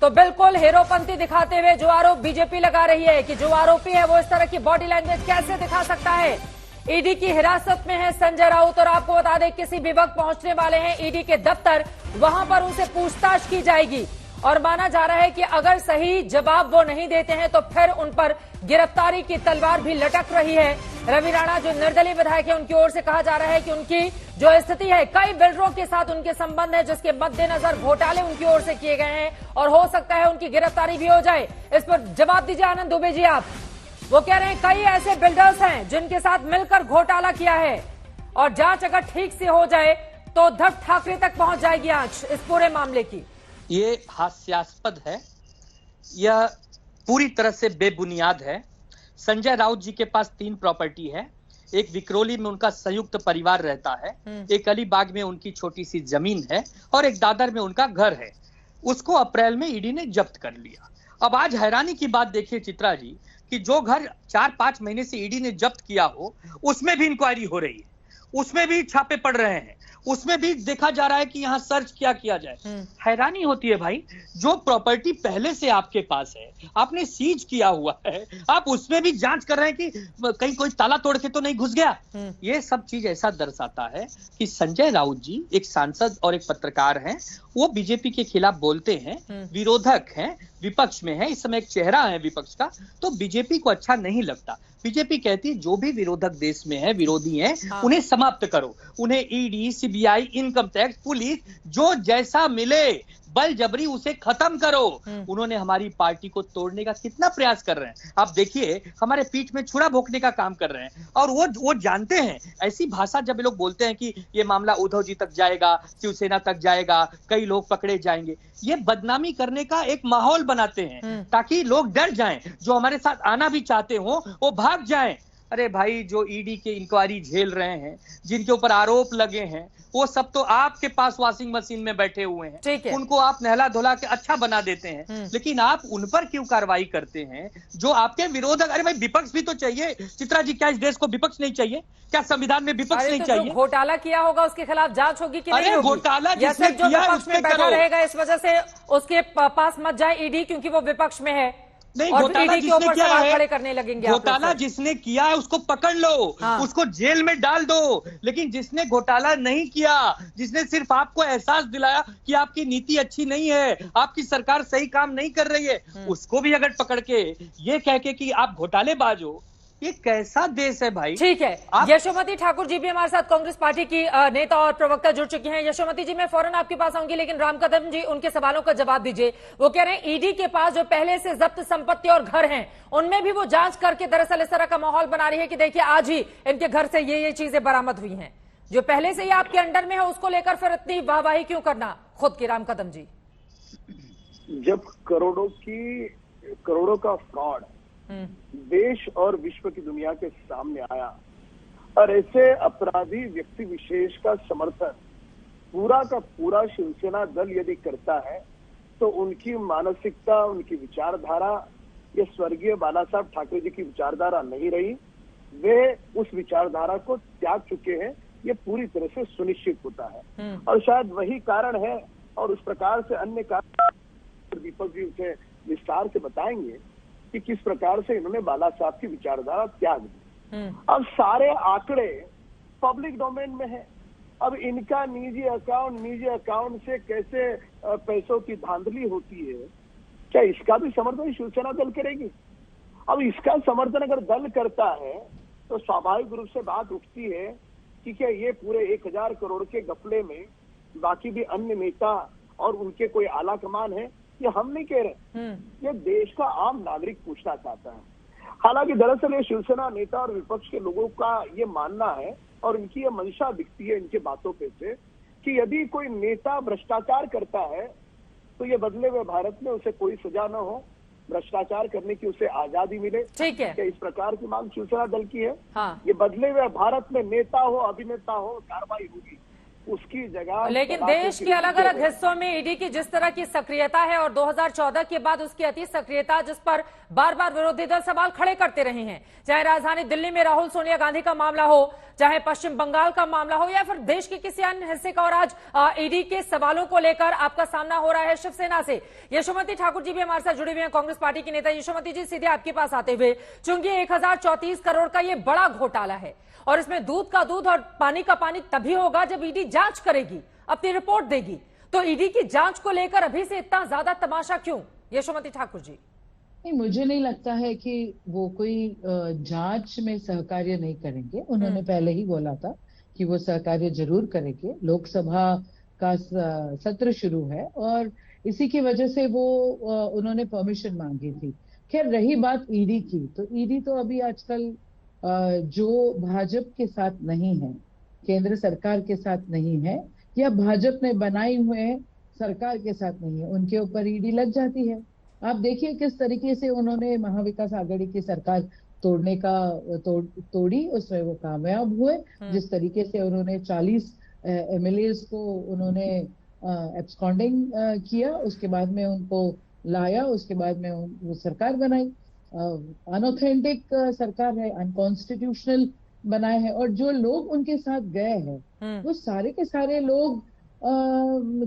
तो बिल्कुल हीरोपंती दिखाते हुए जो आरोप बीजेपी लगा रही है कि जो आरोपी है वो इस तरह की बॉडी लैंग्वेज कैसे दिखा सकता है। ईडी की हिरासत में है संजय राउत और आपको बता दें किसी भी वक्त पहुंचने वाले हैं ईडी के दफ्तर वहां पर उनसे पूछताछ की जाएगी और माना जा रहा है कि अगर सही जवाब वो नहीं देते हैं तो फिर उन पर गिरफ्तारी की तलवार भी लटक रही है। रवि राणा जो निर्दलीय विधायक है, उनकी ओर से कहा जा रहा है कि उनकी जो स्थिति है, कई बिल्डरों के साथ उनके संबंध है, जिसके मद्देनजर घोटाले उनकी ओर से किए गए हैं और हो सकता है उनकी गिरफ्तारी भी हो जाए। इस पर जवाब दीजिए आनंद दुबे जी आप। वो कह रहे हैं कई ऐसे बिल्डर्स हैं जिनके साथ मिलकर घोटाला किया है और जांच अगर ठीक से हो जाए तो उद्धव ठाकरे तक पहुंच जाएगी आंच इस पूरे मामले की। ये हास्यास्पद है, यह पूरी तरह से बेबुनियाद है। संजय राउत जी के पास 3 प्रॉपर्टी है। एक विक्रोली में उनका संयुक्त परिवार रहता है, एक अलीबाग में उनकी छोटी सी जमीन है और एक दादर में उनका घर है। उसको अप्रैल में ईडी ने जब्त कर लिया। अब आज हैरानी की बात देखिए चित्रा जी कि जो घर 4-5 महीने से ईडी ने जब्त किया हो उसमें भी इंक्वायरी हो रही है, उसमें भी छापे पड़ रहे हैं, उसमें भी देखा जा रहा है कि यहाँ सर्च क्या किया जाए। हैरानी होती है भाई, जो प्रॉपर्टी पहले से आपके पास है, आपने सीज किया हुआ है, आप उसमें भी जांच कर रहे हैं कि कहीं कोई ताला तोड़ के तो नहीं घुस गया। ये सब चीज ऐसा दर्शाता है कि संजय राउत जी एक सांसद और एक पत्रकार हैं, वो बीजेपी के खिलाफ बोलते हैं, विरोधक हैं, विपक्ष में है, इस समय एक चेहरा है विपक्ष का, तो बीजेपी को अच्छा नहीं लगता। बीजेपी कहती है जो भी विरोधक देश में है, विरोधी हैं, उन्हें समाप्त करो, उन्हें ED, CBI, income tax, police जो जैसा मिले बल जबरी उसे खत्म करो। उन्होंने हमारी पार्टी को तोड़ने का कितना प्रयास कर रहे हैं। आप देखिए हमारे पीठ में छुरा भोंकने का काम कर रहे हैं और वो जानते हैं ऐसी भाषा जब ये लोग बोलते हैं कि ये मामला उद्धव जी तक जाएगा, शिवसेना तक जाएगा, कई लोग पकड़े जाएंगे, ये बदनामी करने का एक माहौल बनाते हैं ताकि लोग डर जाएं, जो हमारे साथ आना भी चाहते हो वो भाग जाएं। अरे भाई, जो ईडी के इंक्वायरी झेल रहे हैं, जिनके ऊपर आरोप लगे हैं, वो सब तो आपके पास वॉशिंग मशीन में बैठे हुए हैं, उनको आप नहला धुला के अच्छा बना देते हैं, लेकिन आप उन पर क्यों कार्रवाई करते हैं जो आपके विरोधक। अरे भाई, विपक्ष भी तो चाहिए चित्रा जी, क्या इस देश को विपक्ष नहीं चाहिए? क्या संविधान में विपक्ष नहीं चाहिए? घोटाला किया होगा उसके खिलाफ जांच होगी कि नहीं होगी? घोटाला जिसने किया उसमें बैठा रहेगा, इस वजह से उसके पास मत जाए ईडी, क्योंकि वो विपक्ष में है। नहीं, घोटाला जिसने किया है, खड़े करने लगेंगे, घोटाला जिसने किया है उसको पकड़ लो, उसको जेल में डाल दो। लेकिन जिसने घोटाला नहीं किया, जिसने सिर्फ आपको एहसास दिलाया कि आपकी नीति अच्छी नहीं है, आपकी सरकार सही काम नहीं कर रही है, उसको भी अगर पकड़ के ये कह के कि आप घोटालेबाज हो, ये कैसा देश है भाई? ठीक है, यशोमती ठाकुर जी भी हमारे साथ कांग्रेस पार्टी की नेता और प्रवक्ता जुड़ चुकी हैं। यशोमती जी, मैं फौरन आपके पास आऊंगी, लेकिन राम कदम जी उनके सवालों का जवाब दीजिए। वो कह रहे हैं ईडी के पास जो पहले से जब्त संपत्ति और घर हैं, उनमें भी वो जांच करके दरअसल इस तरह का माहौल बना रही है कि देखिए आज ही इनके घर से ये चीजें बरामद हुई हैं। जो पहले से ही आपके अंडर में है उसको लेकर फिर इतनी वाहवाही क्यों करना खुद की? राम कदम जी, जब करोड़ों का फ्रॉड देश और विश्व की दुनिया के सामने आया और ऐसे अपराधी व्यक्ति विशेष का समर्थन पूरा का पूरा शिवसेना दल यदि करता है तो उनकी मानसिकता, उनकी विचारधारा ये स्वर्गीय बाला साहब ठाकरे जी की विचारधारा नहीं रही। वे उस विचारधारा को त्याग चुके हैं, ये पूरी तरह से सुनिश्चित होता है। और शायद वही कारण है, और उस प्रकार से अन्य कारण दीपक जी उसे विस्तार से बताएंगे कि किस प्रकार से इन्होंने बाला साहब की विचारधारा त्याग दी। अब सारे आंकड़े पब्लिक डोमेन में है। अब इनका निजी अकाउंट से कैसे पैसों की धांधली होती है, क्या इसका भी समर्थन शिवसेना दल करेगी? अब इसका समर्थन अगर दल करता है तो स्वाभाविक रूप से बात उठती है कि क्या ये पूरे 1000 करोड़ के गफले में बाकी भी अन्य नेता और उनके कोई आला कमान है? ये हम नहीं कह रहे, ये देश का आम नागरिक पूछना चाहता है। हालांकि दरअसल ये शिवसेना नेता और विपक्ष के लोगों का ये मानना है और इनकी ये मंशा दिखती है इनके बातों पे से कि यदि कोई नेता भ्रष्टाचार करता है तो ये बदले हुए भारत में उसे कोई सजा न हो, भ्रष्टाचार करने की उसे आजादी मिले। ठीक है, क्या इस प्रकार की मांग शिवसेना दल की है? हाँ। ये बदले हुए भारत में नेता हो, अभिनेता हो, कार्रवाई होगी, उसकी जगह। लेकिन देश के अलग अलग हिस्सों में ईडी की जिस तरह की सक्रियता है और 2014 के बाद उसकी अति सक्रियता, जिस पर बार बार विरोधी दल सवाल खड़े करते रहे हैं, चाहे राजधानी दिल्ली में राहुल सोनिया गांधी का मामला हो, चाहे पश्चिम बंगाल का मामला हो, या फिर देश के किसी अन्य हिस्से का, और आज ईडी के सवालों को लेकर आपका सामना हो रहा है शिवसेना से। यशोमती ठाकुर जी भी हमारे साथ जुड़े हुए हैं, कांग्रेस पार्टी की नेता। यशोमती जी, सीधे आपके पास आते हुए, चूंकि 1034 करोड़ का ये बड़ा घोटाला है और इसमें दूध का दूध और पानी का पानी तभी होगा जब ईडी जांच करेगी, अपनी रिपोर्ट देगी, तो ईडी की जांच को लेकर अभी से इतना ज्यादा तमाशा क्यों, यशोमती ठाकुर जी? नहीं, मुझे नहीं लगता है कि वो कोई जांच में सहकार्य नहीं करेंगे। उन्होंने पहले ही बोला था कि वो सहकार्य जरूर करेंगे। लोकसभा का सत्र शुरू है और इसी की वजह से वो उन्होंने परमिशन मांगी थी। खैर, रही बात ईडी की, तो ईडी तो अभी आजकल जो भाजपा के साथ नहीं है, केंद्र सरकार के साथ नहीं है, या भाजपा ने बनाई हुए सरकार के साथ नहीं है, उनके ऊपर ईडी लग जाती है। आप देखिए किस तरीके से उन्होंने महाविकास आघाड़ी की सरकार तोड़ने का तोड़ी, उसमें वो कामयाब हुए। जिस तरीके से उन्होंने 40 एमएलए को उन्होंने एब्सकॉन्डिंग किया, उसके बाद में उनको लाया, उसके बाद में वो सरकार बनाई। अनऑथेंटिक सरकार है, अनकॉन्स्टिट्यूशनल बनाए हैं। और जो लोग उनके साथ गए हैं वो सारे के सारे लोग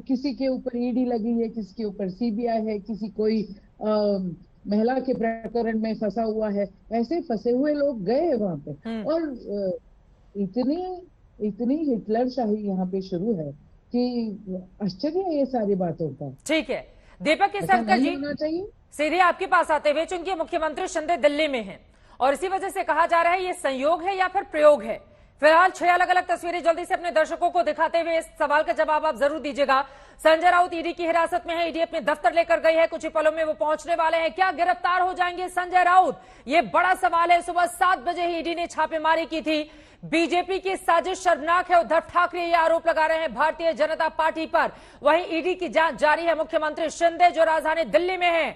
किसी के ऊपर ईडी लगी है, किसी के ऊपर सीबीआई है, किसी कोई महिला के प्रकरण में फंसा हुआ है, ऐसे फंसे हुए लोग गए हैं वहां पे। और इतनी हिटलर शाही यहाँ पे शुरू है कि आश्चर्य है ये सारी बातों का। ठीक है, दीपक केसरकर जी, सीधे आपके पास आते हुए, चूंकि मुख्यमंत्री शिंदे दिल्ली में हैं और इसी वजह से कहा जा रहा है ये संयोग है या फिर प्रयोग है। फिलहाल 6 अलग अलग तस्वीरें जल्दी से अपने दर्शकों को दिखाते हुए इस सवाल का जवाब आप जरूर दीजिएगा। संजय राउत ईडी की हिरासत में है, ईडी अपने दफ्तर लेकर गई है, कुछ ही पलों में वो पहुंचने वाले हैं। क्या गिरफ्तार हो जाएंगे संजय राउत, ये बड़ा सवाल है। सुबह 7 बजे ही ईडी ने छापेमारी की थी। बीजेपी की साजिश शर्मनाक है, उद्धव ठाकरे ये आरोप लगा रहे हैं भारतीय जनता पार्टी पर। वहीं ईडी की जांच जारी है। मुख्यमंत्री शिंदे जो राजधानी दिल्ली में है,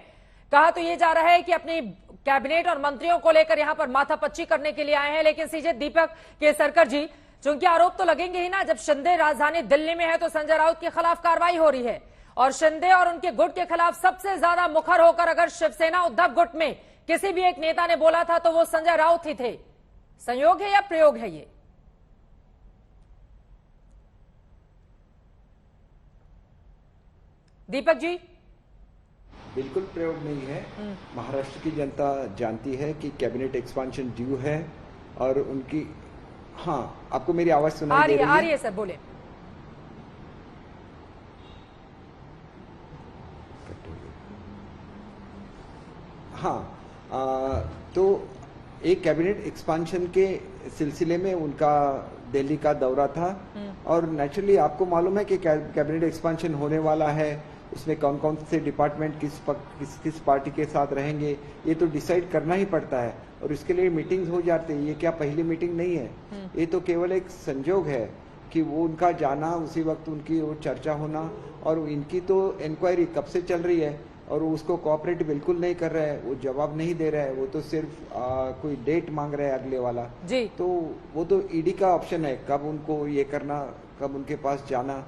कहा तो ये जा रहा है कि अपनी कैबिनेट और मंत्रियों को लेकर यहां पर माथापच्ची करने के लिए आए हैं। लेकिन सीजे दीपक केसरकर जी, चूंकि आरोप तो लगेंगे ही ना, जब शिंदे राजधानी दिल्ली में है तो संजय राउत के खिलाफ कार्रवाई हो रही है और शिंदे और उनके गुट के खिलाफ सबसे ज्यादा मुखर होकर अगर शिवसेना उद्धव गुट में किसी भी एक नेता ने बोला था तो वो संजय राउत ही थे। संयोग है या प्रयोग है ये? दीपक जी, बिल्कुल प्रयोग नहीं है। महाराष्ट्र की जनता जानती है कि कैबिनेट एक्सपांशन ड्यू है और उनकी, हाँ, आपको मेरी आवाज सुनाई दे रही है? आ रही है सर, बोले। हाँ, तो एक कैबिनेट एक्सपांशन के सिलसिले में उनका दिल्ली का दौरा था और नेचुरली आपको मालूम है कि कैबिनेट एक्सपांशन होने वाला है, उसमें कौन कौन से डिपार्टमेंट किस पार्टी के साथ रहेंगे ये तो डिसाइड करना ही पड़ता है और इसके लिए मीटिंग्स हो जाते हैं। ये क्या पहली मीटिंग नहीं है, ये तो केवल एक संजोग है कि वो उनका जाना, उसी वक्त उनकी वो चर्चा होना। और इनकी तो इंक्वायरी कब से चल रही है और वो उसको कोऑपरेट बिल्कुल नहीं कर रहा है, वो जवाब नहीं दे रहा है, वो तो सिर्फ कोई डेट मांग रहा है अगले वाला जी। तो वो तो ईडी का ऑप्शन है कब उनको ये करना, कब उनके पास जाना।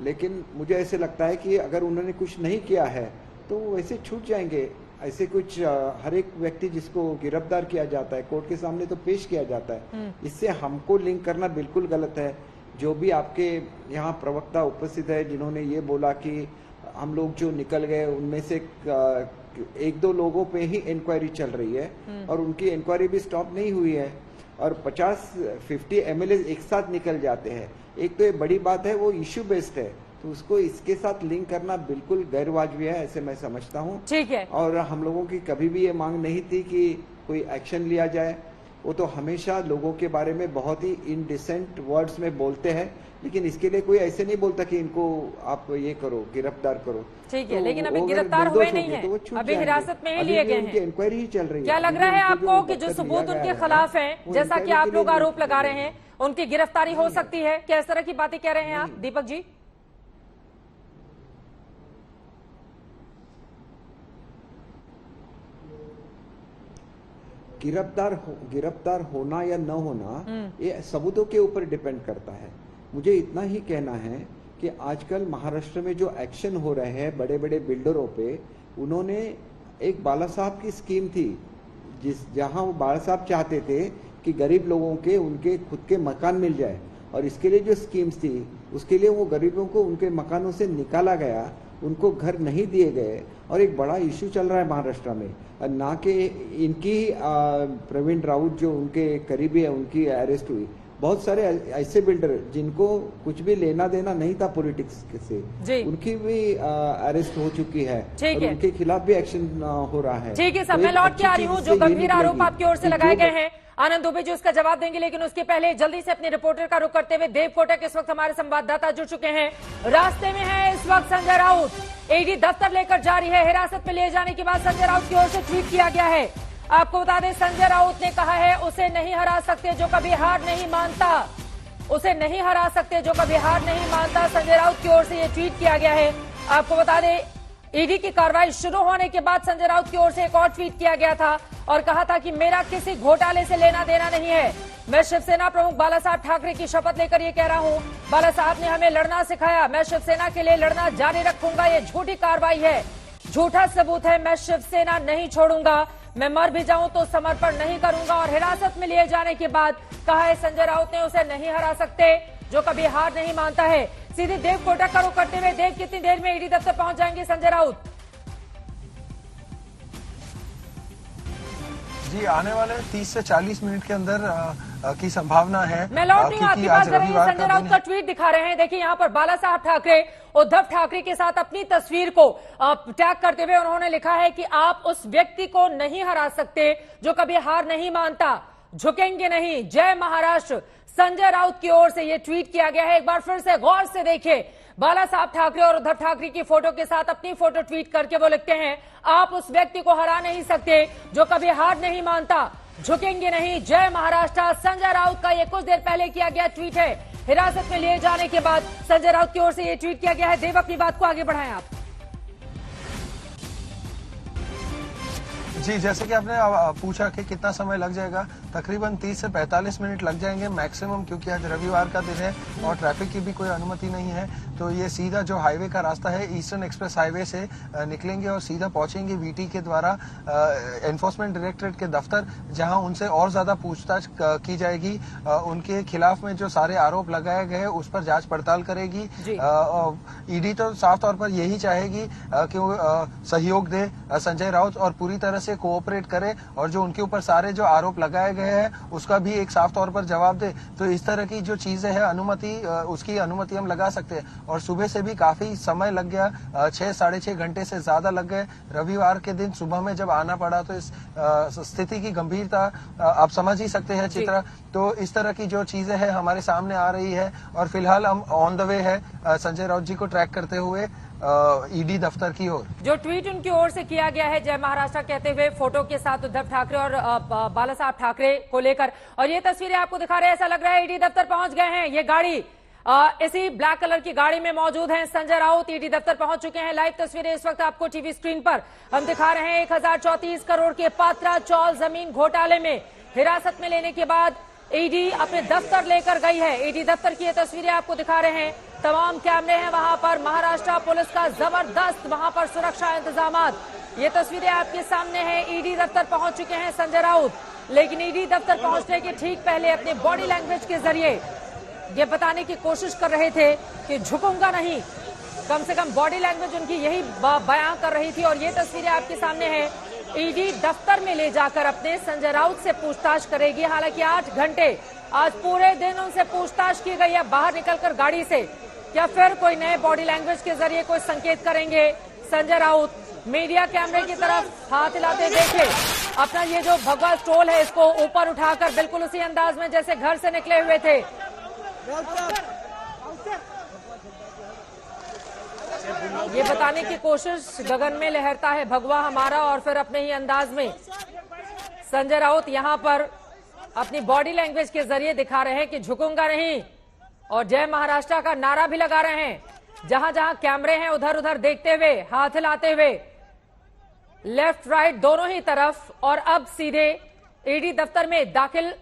लेकिन मुझे ऐसे लगता है कि अगर उन्होंने कुछ नहीं किया है तो वैसे छूट जाएंगे। ऐसे कुछ हर एक व्यक्ति जिसको गिरफ्तार किया जाता है कोर्ट के सामने तो पेश किया जाता है, इससे हमको लिंक करना बिल्कुल गलत है। जो भी आपके यहाँ प्रवक्ता उपस्थित है जिन्होंने ये बोला कि हम लोग जो निकल गए उनमें से 1-2 लोगों पे ही इंक्वायरी चल रही है और उनकी इंक्वायरी भी स्टॉप नहीं हुई है और 50-50 एमएलए एक साथ निकल जाते हैं। एक तो ये बड़ी बात है, वो इश्यू बेस्ड है, तो उसको इसके साथ लिंक करना बिल्कुल गैर वाजिब है, ऐसे मैं समझता हूँ। ठीक है। और हम लोगों की कभी भी ये मांग नहीं थी कि कोई एक्शन लिया जाए। वो तो हमेशा लोगों के बारे में बहुत ही इनडिसेंट वर्ड्स में बोलते हैं, लेकिन इसके लिए कोई ऐसे नहीं बोलता कि इनको आप ये करो, गिरफ्तार करो। ठीक है, लेकिन अभी गिरफ्तार हुए नहीं है, तो अभी हिरासत में ही लिए गए हैं। इंक्वायरी ही चल रही है। क्या लग रहा है आपको कि जो सबूत उनके खिलाफ हैं, जैसा कि आप लोग आरोप लगा रहे हैं, उनकी गिरफ्तारी हो सकती है? क्या इस तरह की बातें कह रहे हैं आप दीपक जी? गिरफ्तार होना या न होना ये सबूतों के ऊपर डिपेंड करता है। मुझे इतना ही कहना है कि आजकल महाराष्ट्र में जो एक्शन हो रहे हैं बड़े बड़े बिल्डरों पे, उन्होंने एक बाला साहब की स्कीम थी जहां वो बाला साहब चाहते थे कि गरीब लोगों के उनके खुद के मकान मिल जाए और इसके लिए जो स्कीम्स थी उसके लिए वो गरीबों को उनके मकानों से निकाला गया, उनको घर नहीं दिए गए और एक बड़ा इश्यू चल रहा है महाराष्ट्र में। ना कि इनकी प्रवीण राउत जो उनके करीबी है उनकी अरेस्ट हुई, बहुत सारे ऐसे बिल्डर जिनको कुछ भी लेना देना नहीं था पॉलिटिक्स से, उनकी भी अरेस्ट हो चुकी है और उनके खिलाफ भी एक्शन हो रहा है। ठीक है, सब मैं लौट के आ रही हूँ। जो गंभीर आरोप आपकी ओर से लगाए गए हैं आनंद दुबे जी उसका जवाब देंगे, लेकिन उसके पहले जल्दी से अपने रिपोर्टर का रुख करते हुए देव कोटक इस वक्त हमारे संवाददाता जुड़ चुके हैं। रास्ते में है इस वक्त संजय राउत, ईडी दफ्तर लेकर जारी है। हिरासत में ले जाने के बाद संजय राउत की ओर से ट्वीट किया गया है। आपको बता दें संजय राउत ने कहा है उसे नहीं हरा सकते जो कभी हार नहीं मानता, उसे नहीं हरा सकते जो कभी हार नहीं मानता। संजय राउत की ओर से यह ट्वीट किया गया है। आपको बता दें ईडी की कार्रवाई शुरू होने के बाद संजय राउत की ओर से एक और ट्वीट किया गया था और कहा था कि मेरा किसी घोटाले से लेना देना नहीं है। मैं शिवसेना प्रमुख बाला साहब ठाकरे की शपथ लेकर ये कह रहा हूं, बाला साहब ने हमें लड़ना सिखाया, मैं शिवसेना के लिए लड़ना जारी रखूंगा। ये झूठी कार्रवाई है, झूठा सबूत है, मैं शिवसेना नहीं छोड़ूंगा, मैं मर भी जाऊं तो समर्पण नहीं करूंगा। और हिरासत में लिए जाने के बाद कहा है संजय राउत ने उसे नहीं हरा सकते जो कभी हार नहीं मानता है। सीधे देव कोटक का रुख करते हुए, देव कितनी देर में ईडी दफ्तर पहुंच जाएंगे संजय राउत? जी आने वाले 30 से 40 मिनट के अंदर की संभावना है। मैं लौट रही हूँ, आपकी बात कर रही हूँ। संजय राउत का ट्वीट दिखा रहे हैं। देखिए यहाँ पर बाला साहब ठाकरे उद्धव ठाकरे के साथ अपनी तस्वीर को टैग करते हुए उन्होंने लिखा है कि आप उस व्यक्ति को नहीं हरा सकते जो कभी हार नहीं मानता, झुकेंगे नहीं, जय महाराष्ट्र। संजय राउत की ओर से यह ट्वीट किया गया है। एक बार फिर से गौर से देखिए, बाला साहब ठाकरे और उद्धव ठाकरे की फोटो के साथ अपनी फोटो ट्वीट करके वो लिखते हैं आप उस व्यक्ति को हरा नहीं सकते जो कभी हार नहीं मानता, झुकेंगे नहीं, जय महाराष्ट्र। संजय राउत का ये कुछ देर पहले किया गया ट्वीट है। हिरासत में लिए जाने के बाद संजय राउत की ओर से ये ट्वीट किया गया है। देव अपनी बात को आगे बढ़ाएं आप। जी जैसे कि आपने पूछा कि कितना समय लग जाएगा, तकरीबन 30 से 45 मिनट लग जाएंगे मैक्सिमम, क्योंकि आज रविवार का दिन है और ट्रैफिक की भी कोई अनुमति नहीं है। तो ये सीधा जो हाईवे का रास्ता है ईस्टर्न एक्सप्रेस हाईवे से निकलेंगे और सीधा पहुंचेंगे वीटी के द्वारा एनफोर्समेंट डायरेक्टरेट के दफ्तर, जहां उनसे और ज्यादा पूछताछ की जाएगी। उनके खिलाफ में जो सारे आरोप लगाए गए उस पर जांच पड़ताल करेगी। ईडी तो साफ तौर पर यही चाहेगी कि वो सहयोग दे संजय राउत और पूरी तरह से कोऑपरेट करे और जो उनके ऊपर सारे जो आरोप लगाए गए हैं उसका भी एक साफ तौर पर जवाब दे। तो इस तरह की जो चीजें हैं अनुमति, उसकी अनुमति हम लगा सकते हैं। और सुबह से भी काफी समय लग गया, 6 साढ़े 6 घंटे से ज्यादा लग गए। रविवार के दिन सुबह में जब आना पड़ा तो इस स्थिति की गंभीरता आप समझ ही सकते हैं चित्रा। तो इस तरह की जो चीजें हैं हमारे सामने आ रही है और फिलहाल हम ऑन द वे है संजय राउत जी को ट्रैक करते हुए ईडी दफ्तर की ओर। जो ट्वीट उनकी ओर से किया गया है जय महाराष्ट्र कहते हुए फोटो के साथ उद्धव ठाकरे और बाला साहब ठाकरे को लेकर, और ये तस्वीरें आपको दिखा रहे हैं, ऐसा लग रहा है ईडी दफ्तर पहुंच गए हैं। ये गाड़ी इसी ब्लैक कलर की गाड़ी में मौजूद हैं संजय राउत, ईडी दफ्तर पहुंच चुके हैं। लाइव तस्वीरें इस वक्त आपको टीवी स्क्रीन पर हम दिखा रहे हैं। 1034 करोड़ के पात्रा चौल जमीन घोटाले में हिरासत में लेने के बाद ईडी अपने दफ्तर लेकर गई है। ईडी दफ्तर की ये तस्वीरें आपको दिखा रहे हैं। तमाम कैमरे हैं वहां पर, महाराष्ट्र पुलिस का जबरदस्त वहां पर सुरक्षा इंतजामात। ये तस्वीरें आपके सामने हैं। ईडी दफ्तर पहुंच चुके हैं संजय राउत, लेकिन ईडी दफ्तर पहुंचने के ठीक पहले अपने बॉडी लैंग्वेज के जरिए ये बताने की कोशिश कर रहे थे कि झुकूंगा नहीं। कम से कम बॉडी लैंग्वेज उनकी यही बयां कर रही थी। और ये तस्वीरें आपके सामने हैं। ईडी दफ्तर में ले जाकर अपने संजय राउत से पूछताछ करेगी। हालांकि 8 घंटे आज पूरे दिन उनसे पूछताछ की गई है बाहर निकलकर गाड़ी से। क्या फिर कोई नए बॉडी लैंग्वेज के जरिए कोई संकेत करेंगे संजय राउत? मीडिया कैमरे की तरफ हाथ हिलाते देखे, अपना ये जो भगवा स्टोल है इसको ऊपर उठाकर बिल्कुल उसी अंदाज में जैसे घर से निकले हुए थे। ये बताने की कोशिश, गगन में लहरता है भगवा हमारा, और फिर अपने ही अंदाज में संजय राउत यहां पर अपनी बॉडी लैंग्वेज के जरिए दिखा रहे हैं कि झुकूंगा नहीं, और जय महाराष्ट्र का नारा भी लगा रहे हैं। जहां जहां कैमरे हैं उधर उधर देखते हुए, हाथ हिलाते हुए, लेफ्ट राइट दोनों ही तरफ। और अब सीधे ईडी दफ्तर में दाखिल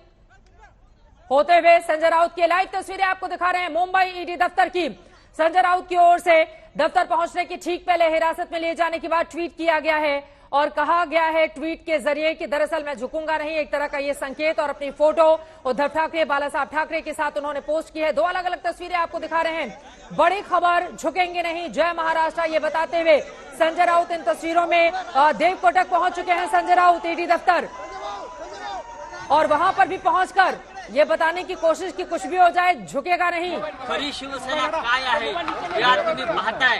होते हुए संजय राउत की लाइव तस्वीरें आपको दिखा रहे हैं मुंबई ईडी दफ्तर की। संजय राउत की ओर से दफ्तर पहुंचने के ठीक पहले हिरासत में ले जाने के बाद ट्वीट किया गया है और कहा गया है ट्वीट के जरिए कि दरअसल मैं झुकूंगा नहीं, एक तरह का ये संकेत। और अपनी फोटो उद्धव ठाकरे, बाला साहब ठाकरे के साथ उन्होंने पोस्ट की है। 2 अलग अलग तस्वीरें आपको दिखा रहे हैं। बड़ी खबर, झुकेंगे नहीं, जय महाराष्ट्र, ये बताते हुए संजय राउत इन तस्वीरों में देव कोटक पहुंच चुके हैं संजय राउत ईडी दफ्तर, और वहां पर भी पहुंचकर ये बताने की कोशिश की कुछ भी हो जाए झुकेगा नहीं। खरी शिवसेना काय आहे हे आज तुम्ही पाहताय।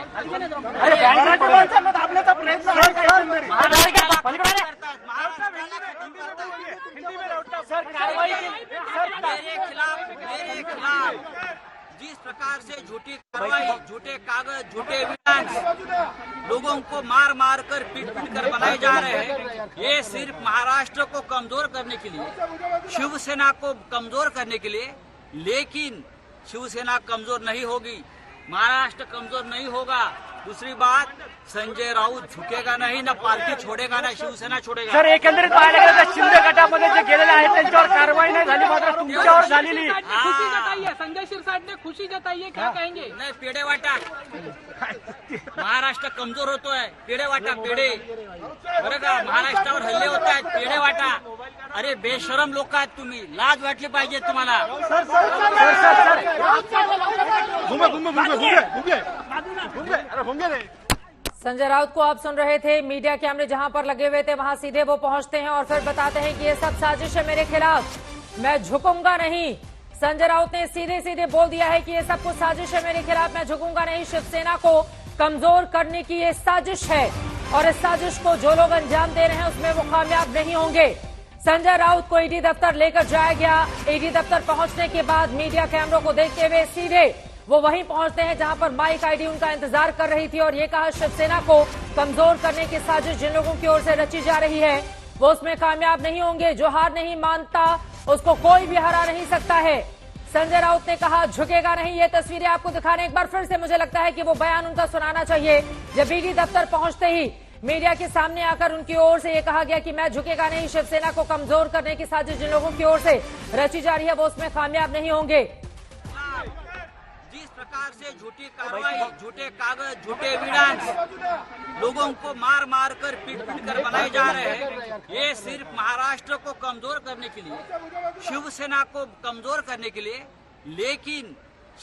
मेरे खिलाफ जिस प्रकार से झूठी कार्रवाई, झूठे कागज, झूठे विधान लोगों को मार मार कर पीट पीट कर बनाए जा रहे हैं, ये सिर्फ महाराष्ट्र को कमजोर करने के लिए, शिवसेना को कमजोर करने के लिए। लेकिन शिवसेना कमजोर नहीं होगी, महाराष्ट्र कमजोर नहीं होगा। दूसरी बात, संजय राऊत झुकेगा नाही ना, पार्टी छोडेगा ना, शिवसेना छोडेगा। सर, एकंदरीत पाहायला गेलं तर शिंदे गटामध्ये जे गेलेले आहेत त्यांच्यावर कारवाई नाही झाली, मात्र तुमच्यावर झालेली। खुशी जताई है, संजय शिरसाट ने खुशी जताई है, क्या कहेंगे? नहीं, पेड़े वाटा महाराष्ट्र कमजोर होतोय, पेड़े वाटा पेड़े, बरं का? महाराष्ट्रावर हल्ले होत आहेत, पेड़े वाटा। अरे बेशरम लोक आहेत तुम्ही, लाज वाटली पाहिजे तुम्हाला। संजय राउत को आप सुन रहे थे। मीडिया कैमरे जहां पर लगे हुए थे वहां सीधे वो पहुंचते हैं और फिर बताते हैं कि ये सब साजिश है मेरे खिलाफ, मैं झुकूंगा नहीं। संजय राउत ने सीधे सीधे बोल दिया है कि ये सब कुछ साजिश है मेरे खिलाफ, मैं झुकूंगा नहीं। शिवसेना को कमजोर करने की ये साजिश है और इस साजिश को जो लोग अंजाम दे रहे हैं उसमें वो कामयाब नहीं होंगे। संजय राउत को ईडी दफ्तर लेकर जाया गया। ईडी दफ्तर पहुंचने के बाद मीडिया कैमरों को देखते हुए सीधे वो वहीं पहुंचते हैं जहां पर माइक आईडी उनका इंतजार कर रही थी और ये कहा शिवसेना को कमजोर करने की साजिश जिन लोगों की ओर से रची जा रही है वो उसमें कामयाब नहीं होंगे। जो हार नहीं मानता उसको कोई भी हरा नहीं सकता है। संजय राउत ने कहा झुकेगा नहीं। ये तस्वीरें आपको दिखाने एक बार फिर से मुझे लगता है कि वो बयान उनका सुनाना चाहिए। जब ईडी दफ्तर पहुंचते ही मीडिया के सामने आकर उनकी ओर से ये कहा गया कि मैं झुकेगा नहीं, शिवसेना को कमजोर करने की साजिश जिन लोगों की ओर से रची जा रही है वो उसमें कामयाब नहीं होंगे। जिस प्रकार से झूठी कार्रवाई, झूठे कागज, झूठे विधान लोगों को मार मार कर पीट पीट कर बनाए जा रहे हैं, ये सिर्फ महाराष्ट्र को कमजोर करने के लिए, शिवसेना को कमजोर करने के लिए। लेकिन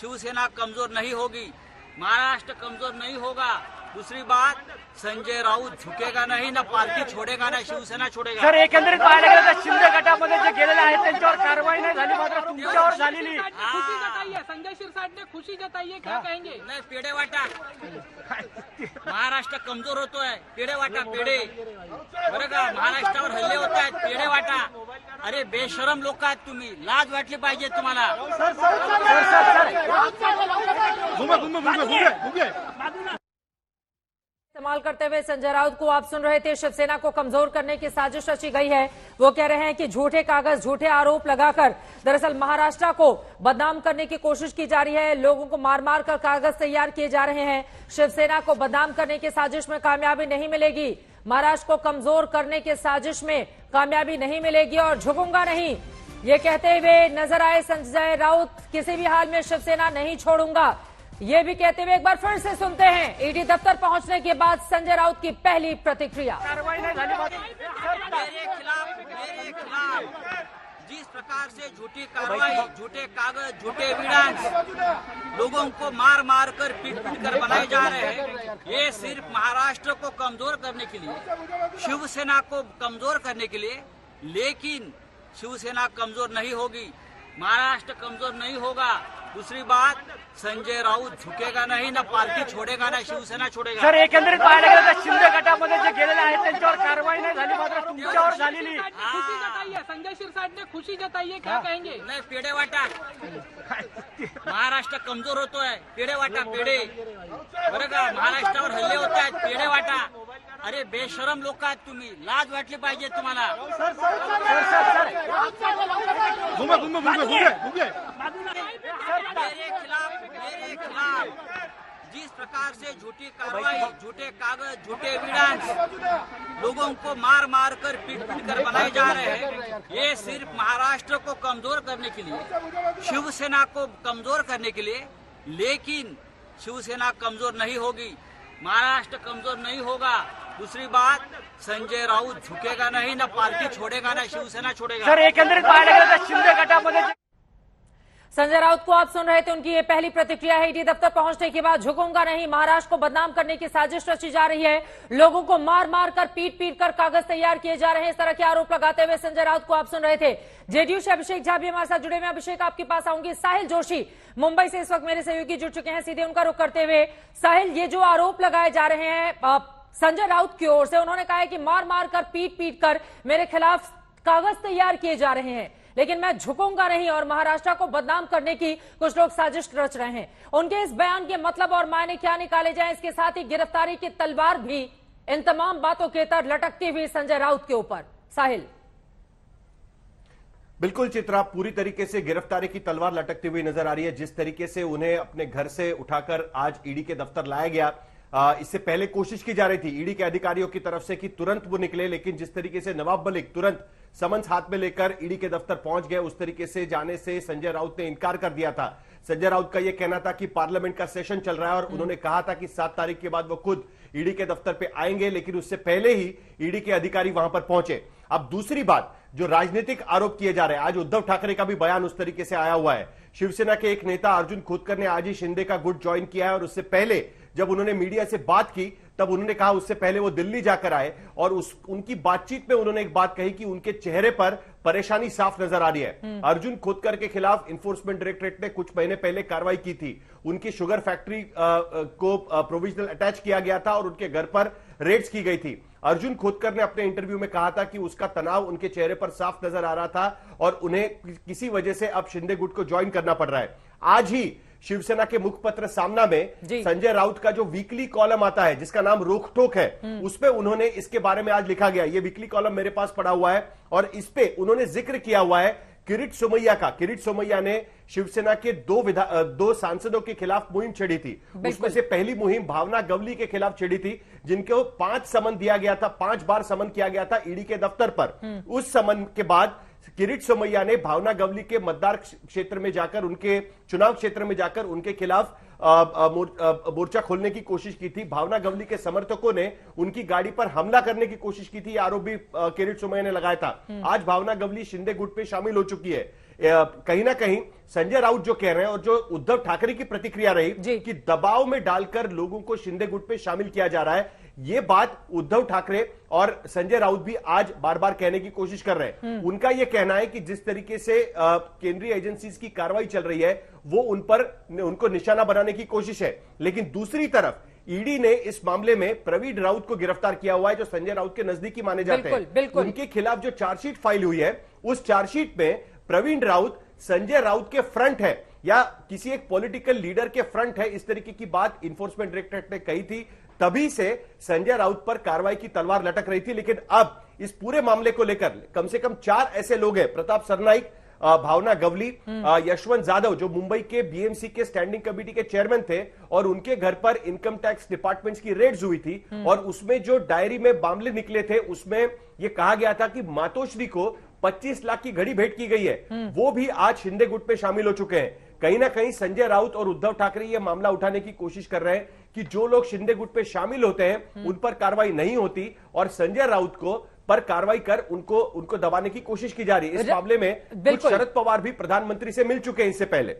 शिवसेना कमजोर नहीं होगी, महाराष्ट्र कमजोर नहीं होगा। दूसरी बात, संजय राऊत झुकेगा नहीं ना, पार्टी छोडेगा ना, शिवसेना छोडेगा। सर, एकंदरीत पाहायला गेलं तर शिंदे गटामध्ये जे गेलेले आहेत त्यांच्यावर कारवाई नाही झाली, मात्र तुमच्यावर झालेली। खुशी जताई है, संजय शिरसाट ने खुशी जताई है, क्या कहेंगे? नहीं, पेड़े वाटा महाराष्ट्र कमजोर होतोय, पेड़े वाटा पेड़े, बरं का? महाराष्ट्रावर हल्ले होत आहेत, पेड़े वाटा। अरे बेशरम लोक आहेत तुम्ही, लाज वाटली पाहिजे तुम्हाला। इस्तेमाल करते हुए संजय राउत को आप सुन रहे थे। शिवसेना को कमजोर करने की साजिश रची गई है। वो कह रहे हैं कि झूठे कागज, झूठे आरोप लगाकर दरअसल महाराष्ट्र को बदनाम करने की कोशिश की जा रही है। लोगों को मार मार कर कागज तैयार किए जा रहे हैं। शिवसेना को बदनाम करने की साजिश में कामयाबी नहीं मिलेगी, महाराष्ट्र को कमजोर करने की साजिश में कामयाबी नहीं मिलेगी और झुकूंगा नहीं, ये कहते हुए नजर आए संजय राउत। किसी भी हाल में शिवसेना नहीं छोड़ूंगा, ये भी कहते हुए एक बार फिर से सुनते हैं ईडी दफ्तर पहुंचने के बाद संजय राउत की पहली प्रतिक्रिया। मेरे खिलाफ जिस प्रकार से झूठी कार्रवाई, झूठे कागज, झूठे विधान लोगों को मार मार कर पीट पीट कर बनाए जा रहे हैं, ये सिर्फ महाराष्ट्र को कमजोर करने के लिए, शिवसेना को कमजोर करने के लिए। लेकिन शिवसेना कमजोर नहीं होगी, महाराष्ट्र कमजोर नहीं होगा। दूसरी बात, संजय राऊत झुकेगा नहीं ना, पार्टी छोडेगा ना, शिवसेना छोडेगा। सर, एकंदरीत पाहायला गेलं तर शिंदे गटामध्ये जे गेलेले आहेत त्यांच्यावर कारवाई नाही झाली, मात्र तुमच्यावर झालेली। खुशी जताई है, संजय शिरसाट ने खुशी जताई है, क्या कहेंगे? नहीं, पेड़े वाटा महाराष्ट्र कमजोर होतोय, पेड़े वाटा पेड़े, बरं का? महाराष्ट्रावर हल्ले होत आहेत, पेड़े वाटा। अरे बेशरम लोक आहेत तुम्ही, लाज वाटली पाहिजे तुम्हाला। मेरे खिलाफ जिस प्रकार से झूठी कार्रवाई, झूठे कागज, झूठे विधान लोगों को मार मार कर पीट पीट कर बनाए जा रहे हैं, ये सिर्फ महाराष्ट्र को कमजोर करने के लिए, शिवसेना को कमजोर करने के लिए। लेकिन शिवसेना कमजोर नहीं होगी, महाराष्ट्र कमजोर नहीं होगा। दूसरी बात, संजय राऊत झुकेगा नहीं ना, पार्टी छोडेगा ना, शिवसेना छोडेगा। सर, एकंदरीत पाहायला गेलं तर शिंदे गटामध्ये संजय राउत को आप सुन रहे थे, उनकी ये पहली प्रतिक्रिया है। ईडी दफ्तर पहुंचने के बाद झुकूंगा नहीं, महाराष्ट्र को बदनाम करने की साजिश रची जा रही है, लोगों को मार मार कर पीट पीट कर कागज तैयार किए जा रहे हैं, इस तरह के आरोप लगाते हुए संजय राउत को आप सुन रहे थे। जेडीयू से अभिषेक झा भी हमारे साथ जुड़े हुए। अभिषेक, आपके पास आऊंगी। साहिल जोशी मुंबई से इस वक्त मेरे सहयोगी जुड़ चुके हैं, सीधे उनका रुख करते हुए। साहिल, ये जो आरोप लगाए जा रहे हैं संजय राउत की ओर से, उन्होंने कहा है कि मार मार कर पीट पीट कर मेरे खिलाफ कागज तैयार किए जा रहे हैं, लेकिन मैं झुकूंगा नहीं और महाराष्ट्र को बदनाम करने की कुछ लोग साजिश रच रहे हैं। उनके इस बयान के मतलब और मायने क्या निकाले जाएं, इसके साथ ही गिरफ्तारी की तलवार भी इन तमाम बातों के तर लटकती हुई संजय राउत के ऊपर। साहिल। बिल्कुल चित्रा, पूरी तरीके से गिरफ्तारी की तलवार लटकती हुई नजर आ रही है। जिस तरीके से उन्हें अपने घर से उठाकर आज ईडी के दफ्तर लाया गया, इससे पहले कोशिश की जा रही थी ईडी के अधिकारियों की तरफ से कि तुरंत वो निकले, लेकिन जिस तरीके से नवाब मलिक तुरंत समन्स हाथ में लेकर ईडी के दफ्तर पहुंच गए, उस तरीके से जाने से संजय राउत ने इनकार कर दिया था। संजय राउत का यह कहना था कि पार्लियामेंट का सेशन चल रहा है और उन्होंने कहा था कि 7 तारीख के बाद वो खुद ईडी के दफ्तर पे आएंगे, लेकिन उससे पहले ही ईडी के अधिकारी वहां पर पहुंचे। अब दूसरी बात, जो राजनीतिक आरोप किए जा रहे हैं, आज उद्धव ठाकरे का भी बयान उस तरीके से आया हुआ है। शिवसेना के एक नेता अर्जुन खोतकर ने आज ही शिंदे का गुट ज्वाइन किया है और उससे पहले जब उन्होंने मीडिया से बात की तब उन्होंने कहा उससे पहले वो दिल्ली जाकर आए और उनकी बातचीत में उन्होंने एक बात कही कि उनके चेहरे पर परेशानी साफ नजर आ रही है। अर्जुन खोतकर के खिलाफ इन्फोर्समेंट डायरेक्टरेट ने कुछ महीने पहले कार्रवाई की थी। उनकी शुगर फैक्ट्री को प्रोविजनल अटैच किया गया था और उनके घर पर रेड्स की गई थी। अर्जुन खोतकर ने अपने इंटरव्यू में कहा था कि उसका तनाव उनके चेहरे पर साफ नजर आ रहा था और उन्हें किसी वजह से अब शिंदे गुट को ज्वाइन करना पड़ रहा है। आज ही शिवसेना के मुखपत्र सामना में संजय राउत का जो वीकली कॉलम आता है जिसका नाम रोक टोक है, उसपे उन्होंने इसके बारे में आज लिखा गया। ये वीकली कॉलम मेरे पास पड़ा हुआ है और इस पे उन्होंने जिक्र किया हुआ है किरीट सोमैया का। किरीट सोमैया ने शिवसेना के दो सांसदों के खिलाफ मुहिम छेड़ी थी। उसमें से पहली मुहिम भावना गवली के खिलाफ छेड़ी थी, जिनको 5 समन दिया गया था, 5 बार समन किया गया था ईडी के दफ्तर पर। उस समन के बाद किरीट सोमैया ने भावना गवली के मतदार क्षेत्र में जाकर, उनके चुनाव क्षेत्र में जाकर उनके खिलाफ मोर्चा खोलने की कोशिश की थी। भावना गवली के समर्थकों ने उनकी गाड़ी पर हमला करने की कोशिश की थी, आरोप भी किरीट सोमैया ने लगाया था। आज भावना गवली शिंदे गुट पे शामिल हो चुकी है। कहीं ना कहीं संजय राउत जो कह रहे हैं और जो उद्धव ठाकरे की प्रतिक्रिया रही कि दबाव में डालकर लोगों को शिंदे गुट पे शामिल किया जा रहा है, ये बात उद्धव ठाकरे और संजय राउत भी आज बार बार कहने की कोशिश कर रहे हैं। उनका यह कहना है कि जिस तरीके से केंद्रीय एजेंसीज की कार्रवाई चल रही है वो उनको निशाना बनाने की कोशिश है, लेकिन दूसरी तरफ ईडी ने इस मामले में प्रवीण राउत को गिरफ्तार किया हुआ है, जो संजय राउत के नजदीकी माने जाते हैं। उनके खिलाफ जो चार्जशीट फाइल हुई है, उस चार्जशीट में प्रवीण राउत संजय राउत के फ्रंट है या किसी एक पॉलिटिकल लीडर के फ्रंट है, इस तरीके की बात इन्फोर्समेंट डायरेक्टरेट ने कही थी। तभी से संजय राउत पर कार्रवाई की तलवार लटक रही थी, लेकिन अब इस पूरे मामले को लेकर कम से कम 4 ऐसे लोग हैं, प्रताप सरनाइक, भावना गवली, यशवंत जाधव जो मुंबई के बीएमसी के स्टैंडिंग कमेटी के चेयरमैन थे और उनके घर पर इनकम टैक्स डिपार्टमेंट्स की रेड्स हुई थी और उसमें जो डायरी में मामले निकले थे उसमें यह कहा गया था कि मातोश्री को 25 लाख की घड़ी भेंट की गई है। वो भी आज शिंदे गुट पे शामिल हो चुके हैं। कहीं ना कहीं संजय राउत और उद्धव ठाकरे ये मामला उठाने की कोशिश कर रहे हैं कि जो लोग शिंदे गुट पे शामिल होते हैं उन पर कार्रवाई नहीं होती और संजय राउत को पर कार्रवाई कर उनको दबाने की कोशिश की जा रही है। इस मामले में कुछ शरद पवार भी प्रधानमंत्री से मिल चुके हैं इससे पहले।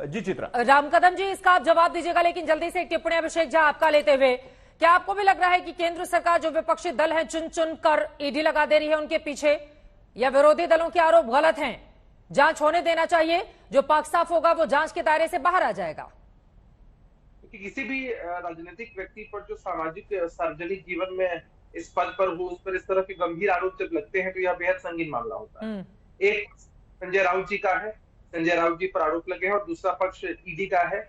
जी चित्रा। राम कदम जी, इसका आप जवाब दीजिएगा, लेकिन जल्दी से एक टिप्पणी अभिषेक झा आपका लेते हुए, क्या आपको भी लग रहा है कि केंद्र सरकार जो विपक्षी दल है चुन चुन कर ईडी लगा दे रही है उनके पीछे, या विरोधी दलों के आरोप गलत हैं, जांच होने देना चाहिए, जो पाक साफ होगा वो जांच के दायरे से बाहर आ जाएगा? किसी भी राजनीतिक व्यक्ति पर जो सामाजिक सार्वजनिक जीवन में इस पद पर हो, उस पर इस तरह के गंभीर आरोप जब लगते हैं तो यह बेहद संगीन मामला होता है। एक संजय राउत जी का है, संजय राउत जी पर आरोप लगे हैं, और दूसरा पक्ष ईडी का है।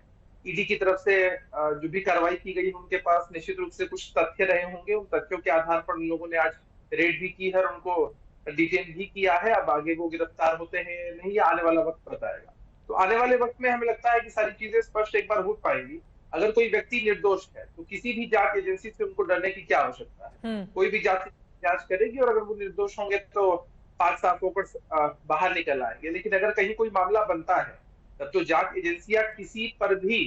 ईडी की तरफ से जो भी कार्रवाई की गई उनके पास निश्चित रूप से कुछ तथ्य रहे होंगे। उन तथ्यों के आधार पर उन लोगों ने आज रेड भी की है और उनको डिटेन भी किया है। अब आगे वो गिरफ्तार होते हैं नहीं, ये आने वाला वक्त बताएगा। तो आने वाले वक्त में हमें लगता है कि सारी चीजें स्पष्ट एक बार हो पाएंगी। अगर कोई व्यक्ति निर्दोष है तो किसी भी जांच एजेंसी से उनको डरने की क्या आवश्यकता है। कोई भी जांच करेगी और अगर वो निर्दोष होंगे तो पाक साफ होकर बाहर निकल आएंगे। लेकिन अगर कहीं कोई मामला बनता है तब तो जांच एजेंसियां किसी पर भी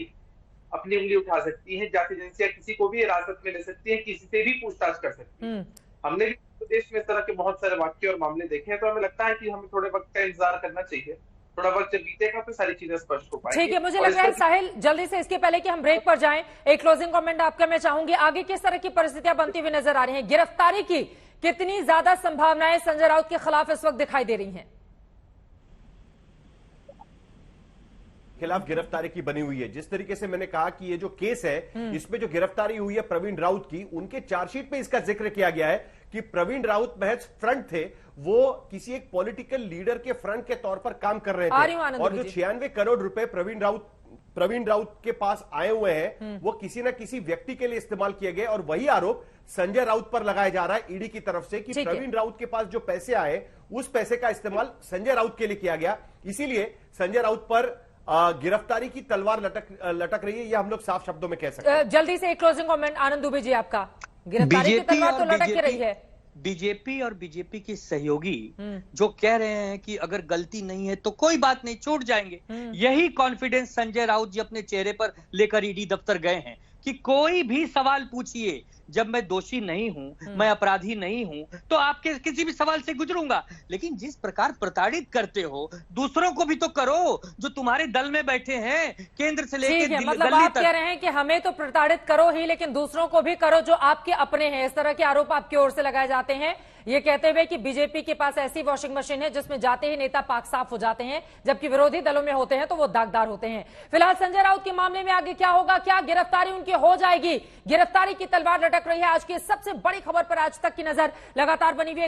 अपनी उंगली उठा सकती हैं। जांच एजेंसियां किसी को भी हिरासत में ले सकती हैं, किसी से भी पूछताछ कर सकती हैं। हमने भी देश में इस तरह के बहुत सारे वाक्य और मामले देखे हैं, तो हमें लगता है कि हमें थोड़े वक्त का इंतजार करना चाहिए थोड़ा वक्त जब बीतेगा तो सारी चीजें स्पष्ट हो पाएंगी। ठीक है, मुझे लग रहा है साहिल, जल्दी से इसके पहले कि हम ब्रेक पर जाएं, एक क्लोजिंग कमेंट आपका मैं चाहूंगी। आगे किस तरह की परिस्थितियां बनती हुई नजर आ रही हैं? गिरफ्तारी की कितनी ज्यादा संभावनाएं संजय राउत के खिलाफ इस वक्त दिखाई दे रही हैं? खिलाफ गिरफ्तारी की बनी हुई है। जिस तरीके से मैंने कहा कि ये जो केस है इसमें जो गिरफ्तारी हुई है प्रवीण राउत की, उनके चार्जशीट में इसका जिक्र किया गया है कि प्रवीण राउत महज फ्रंट थे, वो किसी एक पॉलिटिकल लीडर के फ्रंट के तौर पर काम कर रहे थे और जो 96 करोड़ रुपए प्रवीण राउत के पास आए हुए हैं वो किसी न किसी व्यक्ति के लिए इस्तेमाल किए गए और वही आरोप संजय राउत पर लगाया जा रहा है ईडी की तरफ से कि प्रवीण राउत के पास जो पैसे आए उस पैसे का इस्तेमाल संजय राउत के लिए किया गया। इसीलिए संजय राउत पर गिरफ्तारी की तलवार लटक रही है, यह हम लोग साफ शब्दों में कह सकते हैं। जल्दी से एक क्लोजिंग कमेंट आनंद दुबे जी आपका। गिरफ्तारी की तलवार तो लटक रही है। बीजेपी और बीजेपी के सहयोगी जो कह रहे हैं कि अगर गलती नहीं है तो कोई बात नहीं, छूट जाएंगे, यही कॉन्फिडेंस संजय राउत जी अपने चेहरे पर लेकर ईडी दफ्तर गए हैं कि कोई भी सवाल पूछिए, जब मैं दोषी नहीं हूं, मैं अपराधी नहीं हूं, तो आपके किसी भी सवाल से गुजरूंगा, लेकिन जिस प्रकार प्रताड़ित करते हो दूसरों को भी तो करो जो तुम्हारे दल में बैठे हैं, केंद्र से लेकर मतलब आप कह रहे हैं कि हमें तो प्रताड़ित करो ही लेकिन दूसरों को भी करो जो आपके अपने हैं। इस तरह के आरोप आपकी ओर से लगाए जाते हैं, ये कहते हुए कि बीजेपी के पास ऐसी वॉशिंग मशीन है जिसमें जाते ही नेता पाक साफ हो जाते हैं, जबकि विरोधी दलों में होते हैं तो वो दागदार होते हैं। फिलहाल संजय राउत के मामले में आगे क्या होगा, क्या गिरफ्तारी उनकी हो जाएगी? गिरफ्तारी की तलवार लटक रही है। आज की सबसे बड़ी खबर पर आज तक की नजर लगातार बनी हुई है।